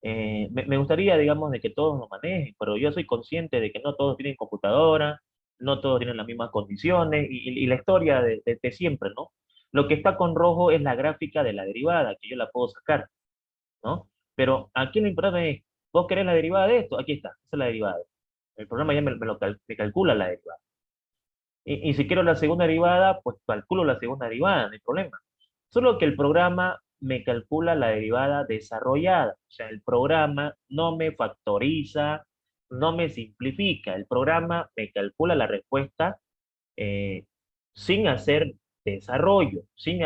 Me gustaría, digamos, de que todos lo manejen, pero yo soy consciente de que no todos tienen computadora, no todos tienen las mismas condiciones y la historia de siempre, ¿no? Lo que está con rojo es la gráfica de la derivada, que yo la puedo sacar, ¿no? Pero aquí lo importante es, ¿vos querés la derivada de esto? Aquí está, esa es la derivada. El programa ya me calcula la derivada. Y si quiero la segunda derivada, pues calculo la segunda derivada, no hay problema. Solo que el programa me calcula la derivada desarrollada. O sea, el programa no me factoriza, no me simplifica. El programa me calcula la respuesta eh, sin hacer desarrollo, sin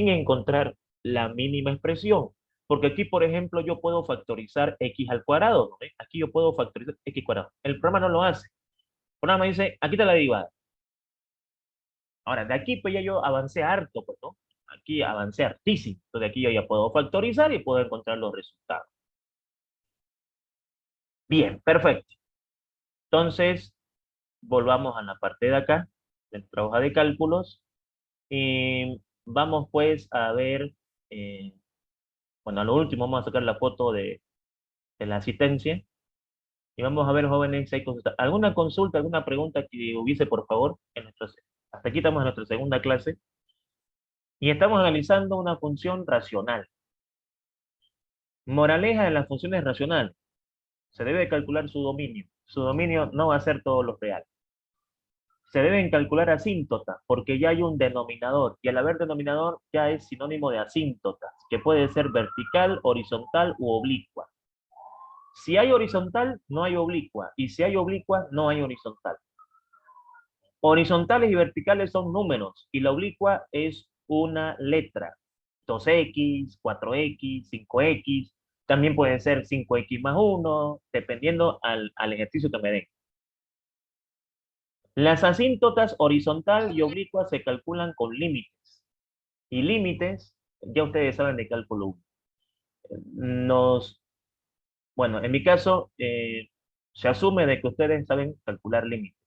encontrar la mínima expresión. Porque aquí, por ejemplo, yo puedo factorizar x al cuadrado, ¿no? Aquí yo puedo factorizar x cuadrado. El programa no lo hace. El programa dice, aquí está la derivada. Ahora, de aquí pues ya yo avancé harto, pues, ¿no? Aquí avancé hartísimo. Entonces aquí yo ya puedo factorizar y puedo encontrar los resultados. Bien, perfecto. Entonces, volvamos a la parte de acá, de nuestra hoja de cálculos. Y vamos pues a ver, bueno, a lo último vamos a sacar la foto de la asistencia. Y vamos a ver, jóvenes, si hay alguna consulta, alguna pregunta que hubiese, por favor, hasta aquí estamos en nuestra segunda clase. Y estamos analizando una función racional. Moraleja de las funciones racionales. Se debe calcular su dominio. Su dominio no va a ser todo lo real. Se deben calcular asíntotas, porque ya hay un denominador, y al haber denominador ya es sinónimo de asíntotas, que puede ser vertical, horizontal u oblicua. Si hay horizontal, no hay oblicua, y si hay oblicua, no hay horizontal. Horizontales y verticales son números, y la oblicua es una letra. 2x, 4x, 5x, también puede ser 5x más 1, dependiendo al ejercicio que me den. Las asíntotas horizontal y oblicua se calculan con límites. Y límites, ya ustedes saben de cálculo 1. Nos, bueno, en mi caso, se asume de que ustedes saben calcular límites,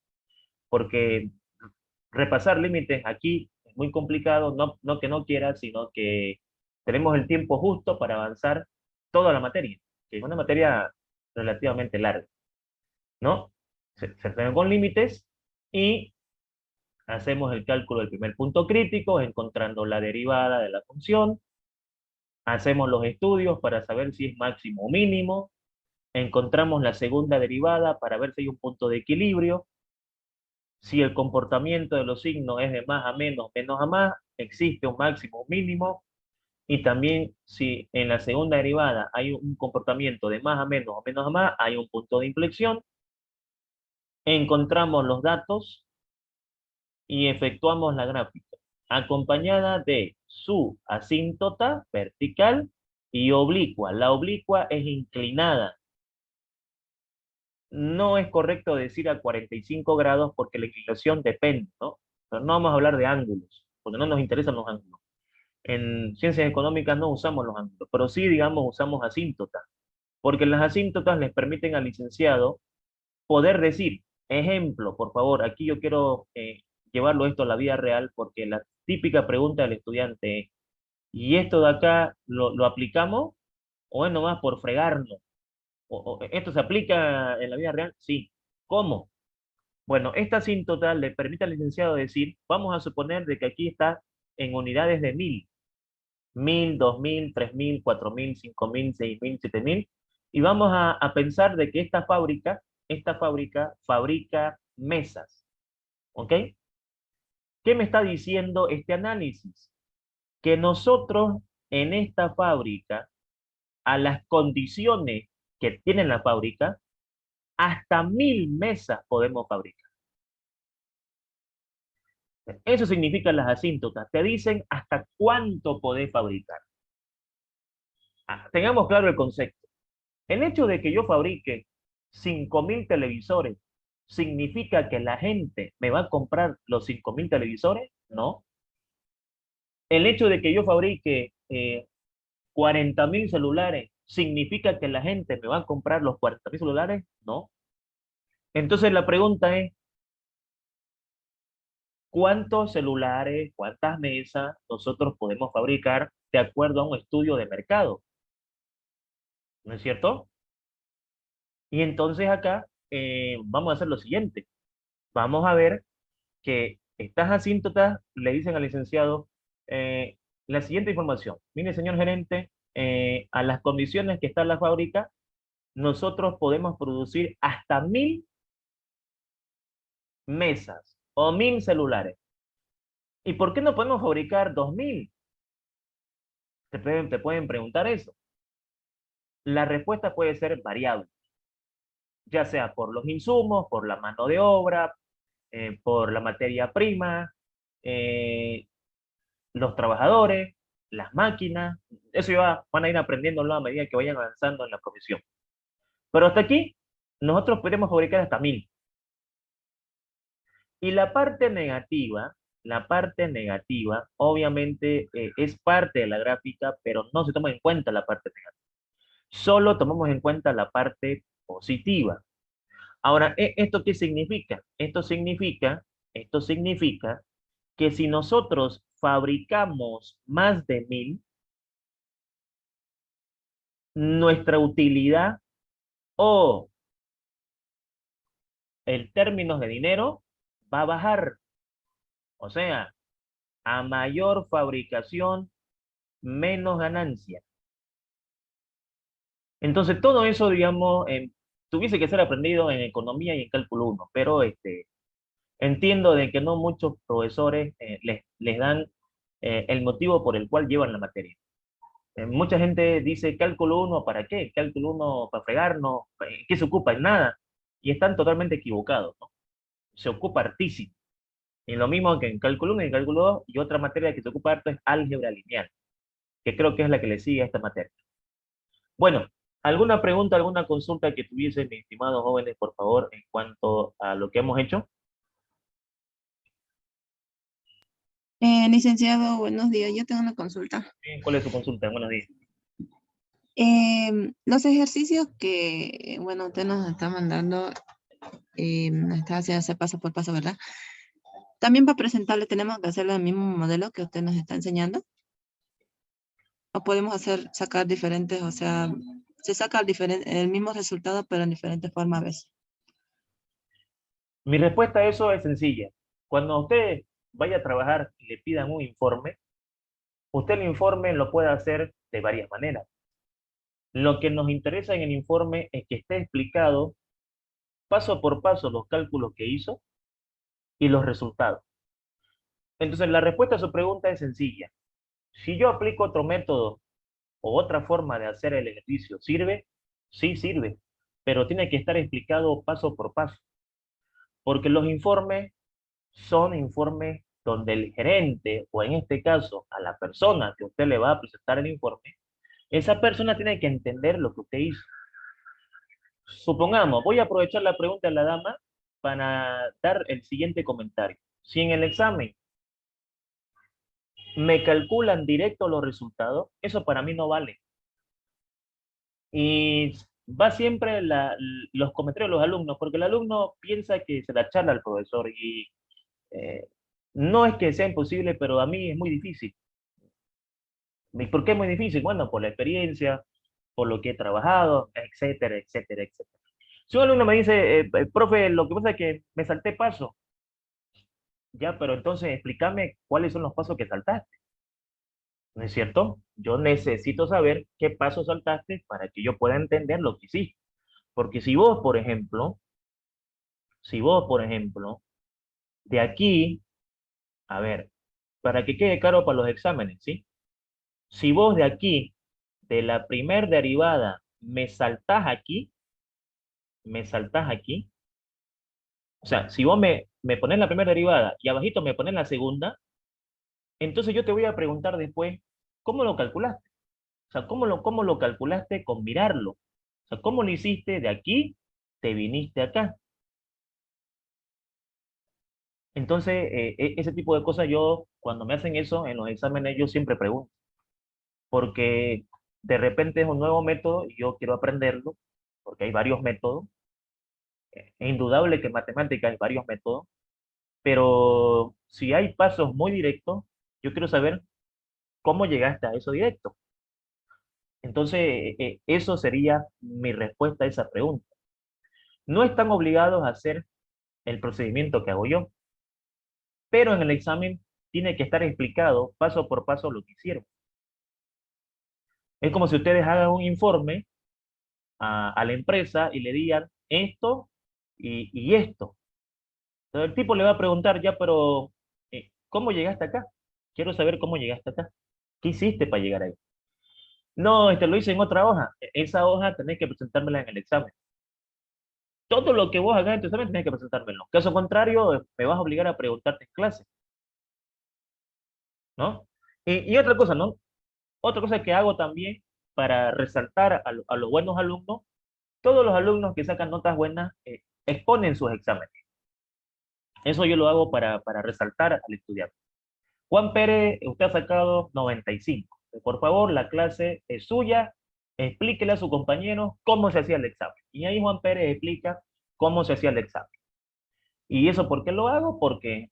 porque repasar límites aquí es muy complicado, no que no quiera, sino que tenemos el tiempo justo para avanzar toda la materia, que es una materia relativamente larga, ¿no? Se hacen con límites y hacemos el cálculo del primer punto crítico, encontrando la derivada de la función, hacemos los estudios para saber si es máximo o mínimo, encontramos la segunda derivada para ver si hay un punto de equilibrio, si el comportamiento de los signos es de más a menos, menos a más, existe un máximo o mínimo, y también si en la segunda derivada hay un comportamiento de más a menos o menos a más, hay un punto de inflexión, encontramos los datos y efectuamos la gráfica, acompañada de su asíntota vertical y oblicua. La oblicua es inclinada. No es correcto decir a 45 grados porque la inclinación depende, ¿no? Pero no vamos a hablar de ángulos, porque no nos interesan los ángulos. En ciencias económicas no usamos los ángulos, pero sí, digamos, usamos asíntotas, porque las asíntotas les permiten al licenciado poder decir, ejemplo, por favor, aquí yo quiero llevarlo esto a la vida real, porque la típica pregunta del estudiante es, ¿y esto de acá lo aplicamos o es nomás por fregarnos? ¿Esto se aplica en la vida real? Sí. ¿Cómo? Bueno, esta asíntota le permite al licenciado decir, vamos a suponer de que aquí está en unidades de 1000, 1000, 2000, 3000, 4000, 5000, 6000, 7000, y vamos a pensar de que esta fábrica fabrica mesas, ¿ok? ¿Qué me está diciendo este análisis? Que nosotros en esta fábrica, a las condiciones que tiene la fábrica, hasta 1000 mesas podemos fabricar. Eso significa las asíntotas. Te dicen hasta cuánto podés fabricar. Tengamos claro el concepto. El hecho de que yo fabrique 5000 televisores, ¿significa que la gente me va a comprar los 5000 televisores? No. El hecho de que yo fabrique 40.000 celulares, ¿significa que la gente me va a comprar los 40.000 celulares? No. Entonces la pregunta es, ¿cuántos celulares, cuántas mesas nosotros podemos fabricar de acuerdo a un estudio de mercado? ¿No es cierto? Y entonces acá vamos a hacer lo siguiente. Vamos a ver que estas asíntotas le dicen al licenciado la siguiente información. Mire, señor gerente, a las condiciones que está la fábrica, nosotros podemos producir hasta 1000 mesas o 1000 celulares. ¿Y por qué no podemos fabricar 2000? Te pueden preguntar eso. La respuesta puede ser variable, ya sea por los insumos, por la mano de obra, por la materia prima, eh, los trabajadores, las máquinas. Eso ya van a ir aprendiéndolo a medida que vayan avanzando en la profesión. Pero hasta aquí, nosotros podemos fabricar hasta 1000. Y la parte negativa, obviamente es parte de la gráfica, pero no se toma en cuenta la parte negativa. Solo tomamos en cuenta la parte positiva. Ahora, ¿esto qué significa? Esto significa que si nosotros fabricamos más de 1000, nuestra utilidad o el términos de dinero va a bajar. O sea, a mayor fabricación, menos ganancia. Entonces, todo eso, digamos, tuviese que ser aprendido en economía y en cálculo uno, pero entiendo de que no muchos profesores les dan el motivo por el cual llevan la materia. Mucha gente dice cálculo uno, ¿para qué? Cálculo uno para fregarnos, ¿qué se ocupa? En nada. Y están totalmente equivocados, ¿no? Se ocupa hartísimo. Y lo mismo que en cálculo uno y en cálculo 2, y otra materia que se ocupa harto es álgebra lineal, que creo que es la que le sigue a esta materia. Bueno, ¿alguna pregunta, alguna consulta que tuviesen, mis estimados jóvenes, por favor, en cuanto a lo que hemos hecho? Licenciado, buenos días. Yo tengo una consulta. ¿Cuál es su consulta? Buenos días. Los ejercicios que, bueno, usted nos está mandando, nos está haciendo ese paso por paso, ¿verdad? También para presentarle tenemos que hacer el mismo modelo que usted nos está enseñando. O podemos sacar diferentes, o sea, se saca el mismo resultado, pero en diferentes formas a veces. Mi respuesta a eso es sencilla. Cuando usted vaya a trabajar y le pidan un informe, usted el informe lo puede hacer de varias maneras. Lo que nos interesa en el informe es que esté explicado paso por paso los cálculos que hizo y los resultados. Entonces, la respuesta a su pregunta es sencilla. Si yo aplico otro método o otra forma de hacer el ejercicio, ¿sirve? Sí, sirve, pero tiene que estar explicado paso por paso, porque los informes son informes donde el gerente, o en este caso, a la persona que usted le va a presentar el informe, esa persona tiene que entender lo que usted hizo. Supongamos, voy a aprovechar la pregunta de la dama para dar el siguiente comentario. Si en el examen me calculan directo los resultados, eso para mí no vale. Y va siempre los comentarios de los alumnos, porque el alumno piensa que se la charla al profesor y eh, no es que sea imposible, pero a mí es muy difícil. ¿Y por qué es muy difícil? Bueno, por la experiencia, por lo que he trabajado, etcétera, etcétera, etcétera. Si un alumno me dice, profe, lo que pasa es que me salté paso, ya, pero entonces explícame cuáles son los pasos que saltaste, ¿no es cierto? Yo necesito saber qué pasos saltaste para que yo pueda entender lo que hiciste. Porque si vos, por ejemplo, de aquí, a ver, para que quede claro para los exámenes, ¿sí? Si vos de aquí, de la primer derivada, me saltás aquí, o sea, si vos me pones la primera derivada y abajito me pones la segunda, entonces yo te voy a preguntar después, ¿cómo lo calculaste? O sea, cómo lo calculaste con mirarlo? O sea, ¿cómo lo hiciste de aquí, te viniste acá? Entonces, ese tipo de cosas yo, cuando me hacen eso en los exámenes, yo siempre pregunto, porque de repente es un nuevo método y yo quiero aprenderlo, porque hay varios métodos. Es indudable que en matemáticas hay varios métodos, pero si hay pasos muy directos, yo quiero saber cómo llegaste a eso directo. Entonces, eso sería mi respuesta a esa pregunta. No están obligados a hacer el procedimiento que hago yo, pero en el examen tiene que estar explicado paso por paso lo que hicieron. Es como si ustedes hagan un informe a la empresa y le digan esto y esto. Entonces el tipo le va a preguntar ya, pero ¿cómo llegaste acá? Quiero saber cómo llegaste acá. ¿Qué hiciste para llegar ahí? No, lo hice en otra hoja. Esa hoja tenés que presentármela en el examen. Todo lo que vos hagas en tu examen tenés que presentármelo. Caso contrario, me vas a obligar a preguntarte en clase, ¿no? Y otra cosa, ¿no? Otra cosa que hago también para resaltar a los buenos alumnos, todos los alumnos que sacan notas buenas exponen sus exámenes. Eso yo lo hago para resaltar al estudiante. Juan Pérez, usted ha sacado 95. Por favor, la clase es suya. Explíquele a su compañero cómo se hacía el examen. Y ahí Juan Pérez explica cómo se hacía el examen. ¿Y eso por qué lo hago? Porque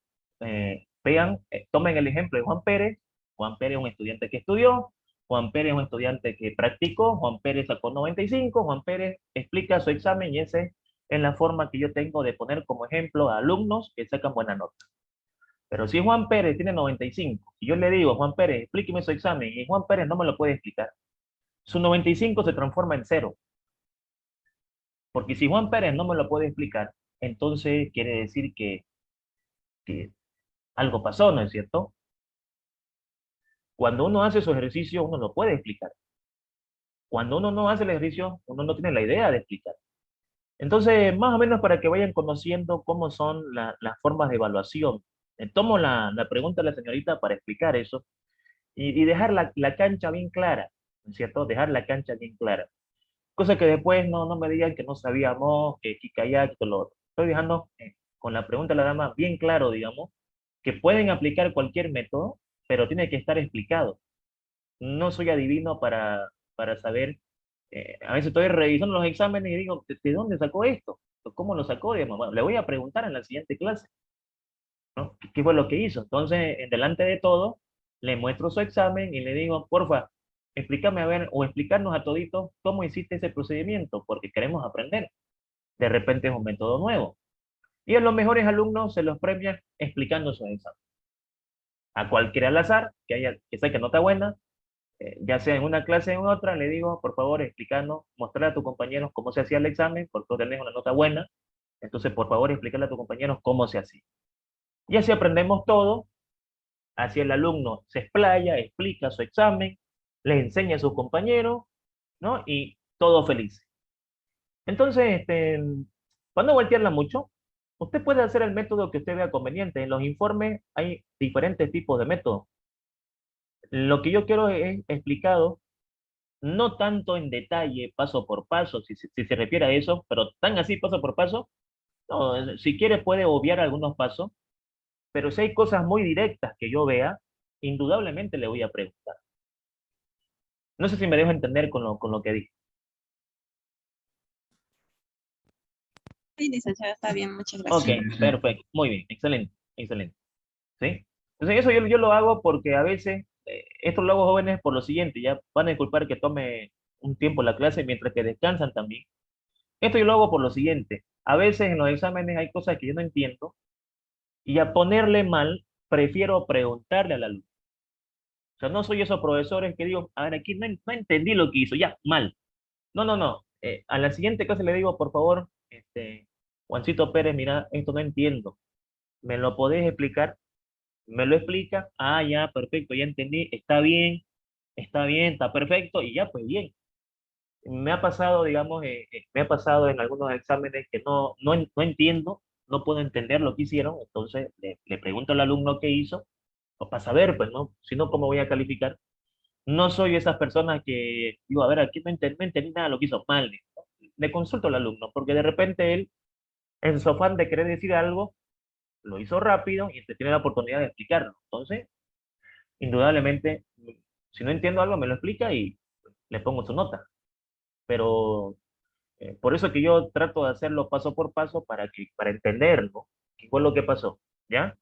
vean, tomen el ejemplo de Juan Pérez. Juan Pérez es un estudiante que estudió, Juan Pérez es un estudiante que practicó, Juan Pérez sacó 95, Juan Pérez explica su examen y ese en la forma que yo tengo de poner como ejemplo a alumnos que sacan buena nota. Pero si Juan Pérez tiene 95, y yo le digo, Juan Pérez, explíqueme su examen, y Juan Pérez no me lo puede explicar, su 95 se transforma en 0. Porque si Juan Pérez no me lo puede explicar, entonces quiere decir que algo pasó, ¿no es cierto? Cuando uno hace su ejercicio, uno lo puede explicar. Cuando uno no hace el ejercicio, uno no tiene la idea de explicar. Entonces, más o menos para que vayan conociendo cómo son las formas de evaluación. Tomo la pregunta de la señorita para explicar eso y dejar la cancha bien clara, ¿no es cierto? Dejar la cancha bien clara. Cosa que después no me digan que no sabíamos, que callá, que todo lo otro. Estoy dejando con la pregunta de la dama bien claro, digamos, que pueden aplicar cualquier método, pero tiene que estar explicado. No soy adivino para saber. A veces estoy revisando los exámenes y digo, ¿de dónde sacó esto? ¿Cómo lo sacó? Digamos, bueno, le voy a preguntar en la siguiente clase, ¿no? ¿Qué fue lo que hizo? Entonces, en delante de todo, le muestro su examen y le digo, porfa, explícame a ver, o explicarnos a toditos cómo hiciste ese procedimiento, porque queremos aprender. De repente es un método nuevo. Y a los mejores alumnos se los premia explicando su examen. A cualquiera al azar, que saque nota buena, ya sea en una clase o en otra, le digo, por favor, explícanos, mostrar a tus compañeros cómo se hacía el examen, porque tú tenés una nota buena, entonces, por favor, explícale a tus compañeros cómo se hacía. Y así aprendemos todo, así el alumno se explaya, explica su examen, le enseña a sus compañeros, ¿no? Y todo feliz. Entonces, para no voltearla mucho, usted puede hacer el método que usted vea conveniente. En los informes hay diferentes tipos de métodos. Lo que yo quiero es explicado no tanto en detalle, paso por paso, si se refiere a eso, pero tan así paso por paso, no, si quiere puede obviar algunos pasos, pero si hay cosas muy directas que yo vea, indudablemente le voy a preguntar. No sé si me dejo entender con lo que dije. Sí, licenciada, está bien, muchas Ok, gracias. perfecto, muy bien, excelente, excelente. ¿Sí? Entonces eso yo lo hago porque a veces, esto lo hago jóvenes por lo siguiente, ya van a disculpar que tome un tiempo la clase mientras que descansan también. Esto yo lo hago por lo siguiente, a veces en los exámenes hay cosas que yo no entiendo y a ponerle mal, prefiero preguntarle al alumno. O sea, no soy esos profesores que digo, a ver, aquí no entendí lo que hizo, ya, mal. No, no, no. A la siguiente clase le digo, por favor, Juancito Pérez, mira, esto no entiendo. ¿Me lo podés explicar? ¿Me lo explica? Ah, ya, perfecto, ya entendí. Está bien, está perfecto y ya, pues bien. Me ha pasado, digamos, me ha pasado en algunos exámenes que no entiendo, no puedo entender lo que hicieron, entonces le pregunto al alumno qué hizo, o para saber, pues, ¿no? Si no, ¿cómo voy a calificar? No soy de esas personas que digo, a ver, aquí no entendí nada de lo que hizo mal, ¿no? Le consulto al alumno, porque de repente él, en su afán de querer decir algo, lo hizo rápido y tiene la oportunidad de explicarlo. Entonces, indudablemente, si no entiendo algo, me lo explica y le pongo su nota. Pero por eso que yo trato de hacerlo paso por paso para entenderlo, qué fue lo que pasó, ¿ya?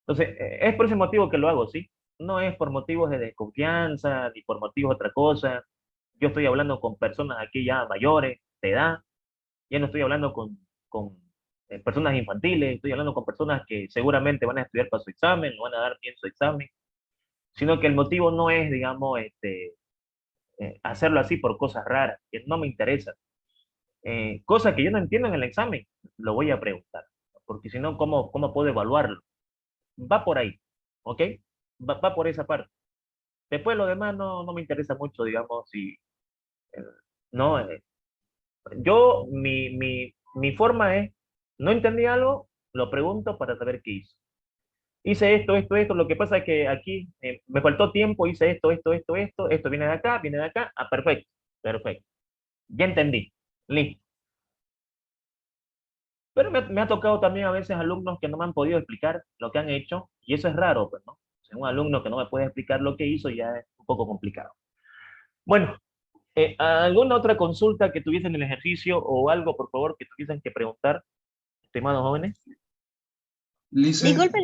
Entonces, es por ese motivo que lo hago, ¿sí? No es por motivos de desconfianza ni por motivos de otra cosa. Yo estoy hablando con personas aquí ya mayores, de edad, ya no estoy hablando con personas infantiles, estoy hablando con personas que seguramente van a estudiar para su examen, no van a dar bien su examen, sino que el motivo no es, digamos, hacerlo así por cosas raras, que no me interesa. Cosas que yo no entiendo en el examen, lo voy a preguntar, porque si no, ¿cómo puedo evaluarlo? Va por ahí, ¿ok? Va por esa parte. Después lo demás no me interesa mucho, digamos, si, eh, no, mi forma es, no entendí algo, lo pregunto para saber qué hizo. Hice esto, lo que pasa es que aquí me faltó tiempo, hice esto viene de acá, ah, perfecto, perfecto, ya entendí, listo. Pero me ha tocado también a veces alumnos que no me han podido explicar lo que han hecho, y eso es raro, pues, ¿no? O sea, un alumno que no me puede explicar lo que hizo ya es un poco complicado. Bueno, ¿alguna otra consulta que tuviesen en el ejercicio o algo, por favor, que tuviesen que preguntar, estimados jóvenes? Lice, Disculpe,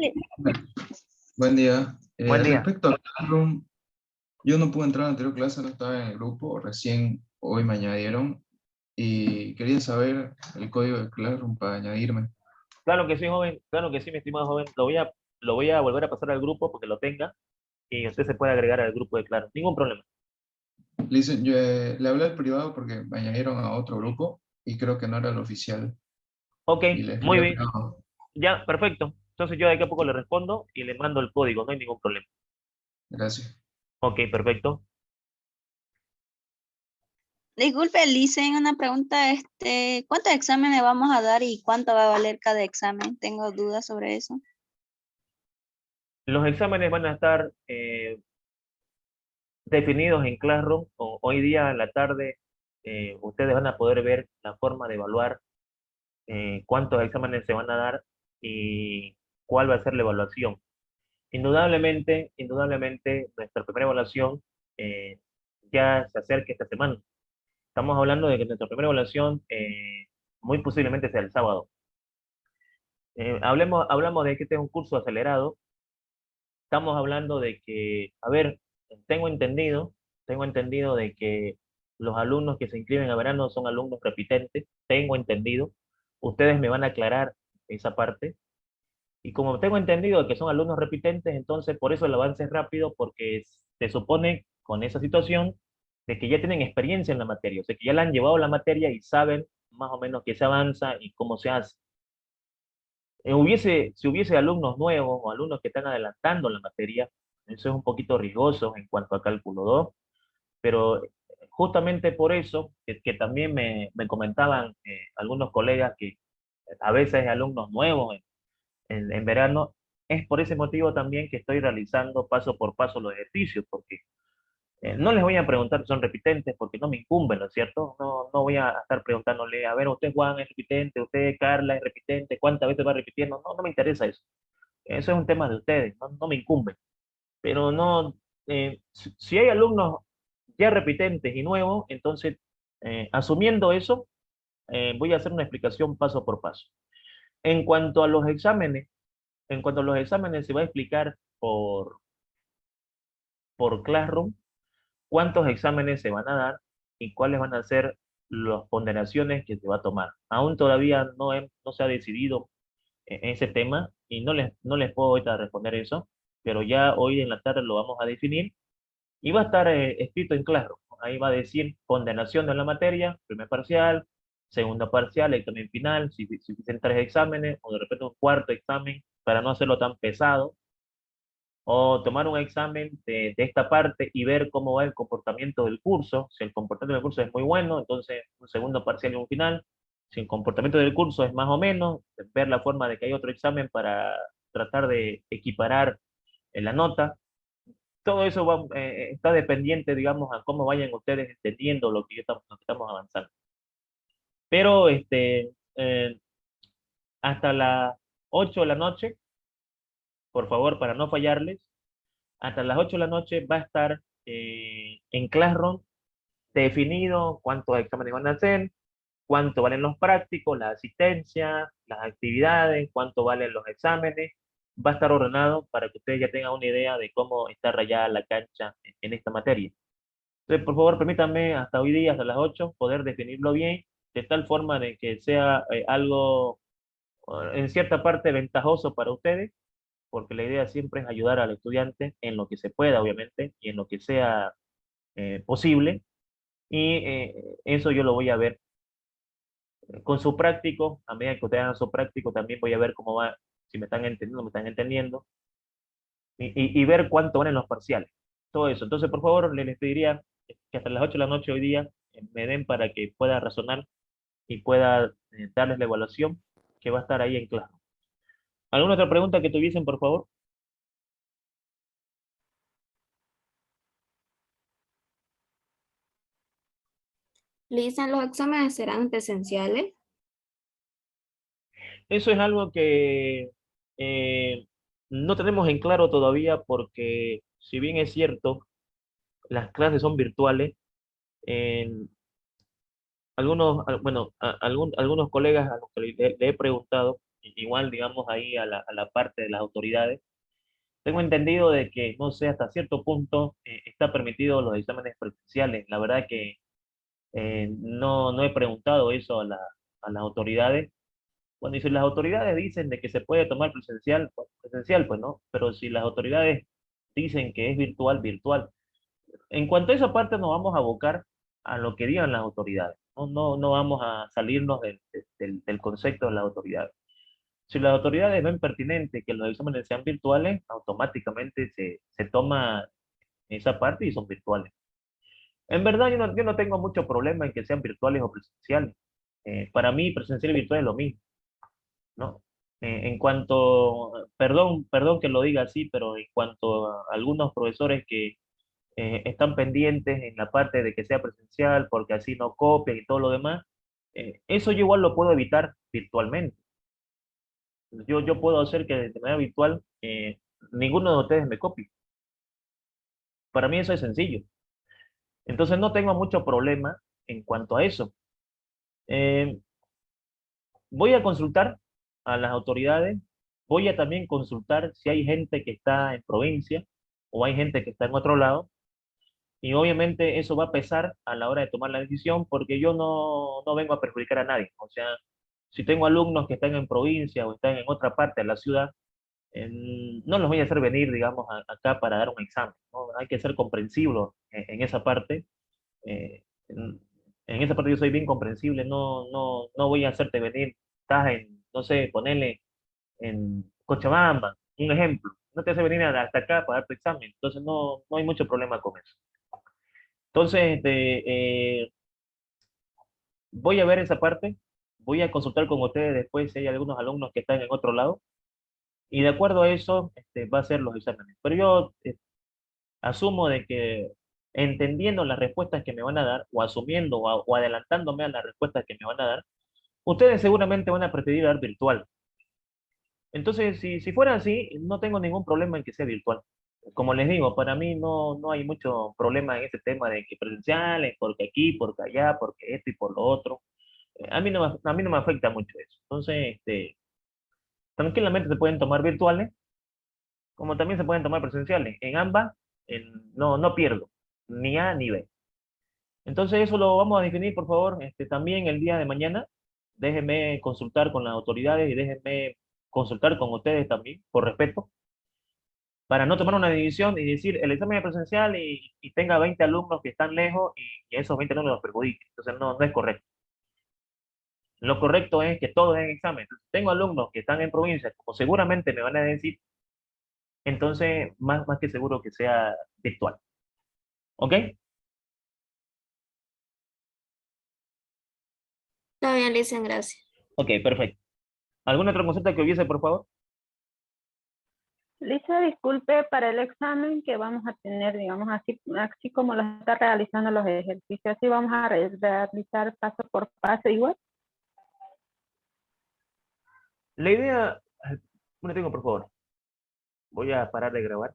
buen día. Buen día. Respecto al Classroom, yo no pude entrar a la anterior clase, no estaba en el grupo, recién hoy me añadieron y quería saber el código de Classroom para añadirme. Claro que sí, joven, claro que sí, mi estimado joven. Lo voy a volver a pasar al grupo porque lo tenga y usted se puede agregar al grupo de Claro. Ningún problema. Listen, yo le hablé al privado porque me añadieron a otro grupo y creo que no era el oficial. Ok, Y le muy escribí al bien. privado. Ya, perfecto. Entonces yo de aquí a poco le respondo y le mando el código, no hay ningún problema. Gracias. Ok, perfecto. Disculpe, Licen, una pregunta, ¿cuántos exámenes vamos a dar y cuánto va a valer cada examen? Tengo dudas sobre eso. Los exámenes van a estar definidos en Classroom. Hoy día en la tarde ustedes van a poder ver la forma de evaluar cuántos exámenes se van a dar y cuál va a ser la evaluación. Indudablemente, nuestra primera evaluación ya se acerca esta semana. Estamos hablando de que nuestra primera evaluación muy posiblemente sea el sábado. Hablamos de que este es un curso acelerado. Estamos hablando de que, a ver, tengo entendido de que los alumnos que se inscriben a verano son alumnos repitentes, tengo entendido. Ustedes me van a aclarar esa parte. Y como tengo entendido que son alumnos repitentes, entonces por eso el avance es rápido, porque se supone con esa situación de que ya tienen experiencia en la materia, o sea, que ya la han llevado la materia y saben más o menos qué se avanza y cómo se hace. Si hubiese alumnos nuevos o alumnos que están adelantando la materia, eso es un poquito riesgoso en cuanto a cálculo 2, pero justamente por eso, que también me comentaban algunos colegas que a veces alumnos nuevos en verano, es por ese motivo también que estoy realizando paso por paso los ejercicios, porque no les voy a preguntar si son repitentes, porque no me incumben, ¿no es cierto? No voy a estar preguntándole, a ver, usted Juan es repitente, usted Carla es repitente, ¿cuántas veces va repitiendo? No me interesa eso. Eso es un tema de ustedes, no me incumbe. Pero no, si hay alumnos ya repitentes y nuevos, entonces, asumiendo eso, voy a hacer una explicación paso por paso. En cuanto a los exámenes, en cuanto a los exámenes, se va a explicar por Classroom cuántos exámenes se van a dar y cuáles van a ser las ponderaciones que se va a tomar. Aún todavía no se ha decidido ese tema y no les puedo ahorita responder eso, pero ya hoy en la tarde lo vamos a definir y va a estar escrito en Classroom. Ahí va a decir condenación de la materia, primer parcial, segundo parcial, examen final, si dicen 3 exámenes o de repente un cuarto examen para no hacerlo tan pesado, o tomar un examen de esta parte y ver cómo va el comportamiento del curso. Si el comportamiento del curso es muy bueno, entonces un segundo parcial y un final. Si el comportamiento del curso es más o menos, ver la forma de que hay otro examen para tratar de equiparar la nota. Todo eso está dependiente, digamos, a cómo vayan ustedes entendiendo lo que estamos avanzando. Pero hasta las 8 de la noche, por favor, para no fallarles, hasta las 8 de la noche va a estar en Classroom definido cuántos exámenes van a hacer, cuánto valen los prácticos, la asistencia, las actividades, cuánto valen los exámenes. Va a estar ordenado para que ustedes ya tengan una idea de cómo está rayada la cancha en esta materia. Entonces, por favor, permítanme hasta hoy día, hasta las 8, poder definirlo bien, de tal forma de que sea algo en cierta parte ventajoso para ustedes, porque la idea siempre es ayudar al estudiante en lo que se pueda, obviamente, y en lo que sea posible. Y eso yo lo voy a ver con su práctico, a medida que ustedes hagan su práctico, también voy a ver cómo va, si me están entendiendo, me están entendiendo, y ver cuánto van en los parciales. Todo eso. Entonces, por favor, les pediría que hasta las 8 de la noche hoy día me den para que pueda razonar y pueda darles la evaluación que va a estar ahí en clase. ¿Alguna otra pregunta que tuviesen, por favor? Licen, ¿los exámenes serán presenciales? Eso es algo que eh, no tenemos en claro todavía porque si bien es cierto, las clases son virtuales, en algunos colegas a los que le he preguntado, igual digamos ahí a la parte de las autoridades, tengo entendido de que, no sé, hasta cierto punto está permitido los exámenes presenciales. La verdad que No he preguntado eso a las autoridades. Bueno, y si las autoridades dicen de que se puede tomar presencial, pues no. Pero si las autoridades dicen que es virtual, virtual. En cuanto a esa parte, nos vamos a abocar a lo que digan las autoridades. No vamos a salirnos del concepto de las autoridades. Si las autoridades ven pertinente que los exámenes sean virtuales, automáticamente se toma esa parte y son virtuales. En verdad, yo no tengo mucho problema en que sean virtuales o presenciales. Para mí, presencial y virtual es lo mismo, ¿no? En cuanto, perdón que lo diga así, pero en cuanto a algunos profesores que están pendientes en la parte de que sea presencial, porque así no copian y todo lo demás, eso yo igual lo puedo evitar virtualmente. Yo puedo hacer que de manera virtual ninguno de ustedes me copie. Para mí eso es sencillo. Entonces no tengo mucho problema en cuanto a eso. Eh, Voy a consultar a las autoridades, voy a también consultar si hay gente que está en provincia o hay gente que está en otro lado, y obviamente eso va a pesar a la hora de tomar la decisión porque yo no vengo a perjudicar a nadie. O sea, si tengo alumnos que están en provincia o están en otra parte de la ciudad, no los voy a hacer venir, digamos, acá para dar un examen, ¿no? Hay que ser comprensible en esa parte. eh, en esa parte yo soy bien comprensible, no voy a hacerte venir, estás en, no sé, ponerle en Cochabamba, un ejemplo, no te hace venir hasta acá para dar tu examen, entonces no hay mucho problema con eso. Entonces, voy a ver esa parte, voy a consultar con ustedes después si hay algunos alumnos que están en otro lado, y de acuerdo a eso, va a ser los exámenes. Pero yo asumo de que entendiendo las respuestas que me van a dar, o asumiendo o adelantándome a las respuestas que me van a dar, ustedes seguramente van a preferir dar virtual. Entonces, si fuera así, no tengo ningún problema en que sea virtual. Como les digo, para mí no hay mucho problema en ese tema de que presenciales, porque aquí, porque allá, porque esto y por lo otro. A mí no me afecta mucho eso. Entonces, tranquilamente se pueden tomar virtuales, como también se pueden tomar presenciales. En ambas, no pierdo, ni A ni B. Entonces eso lo vamos a definir, por favor, también el día de mañana. Déjenme consultar con las autoridades y déjenme consultar con ustedes también, por respeto, para no tomar una decisión y decir el examen es presencial y tenga 20 alumnos que están lejos y esos 20 alumnos los perjudiquen. Entonces no es correcto. Lo correcto es que todos den examen. Entonces, tengo alumnos que están en provincia, como seguramente me van a decir, entonces más que seguro que sea virtual. ¿Ok? Está bien, Licen, gracias. Ok, perfecto. ¿Alguna otra consulta que hubiese, por favor? Lisa, disculpe, para el examen que vamos a tener, digamos, así como lo está realizando los ejercicios, así vamos a realizar paso por paso igual. La idea, un momentico, por favor. Voy a parar de grabar.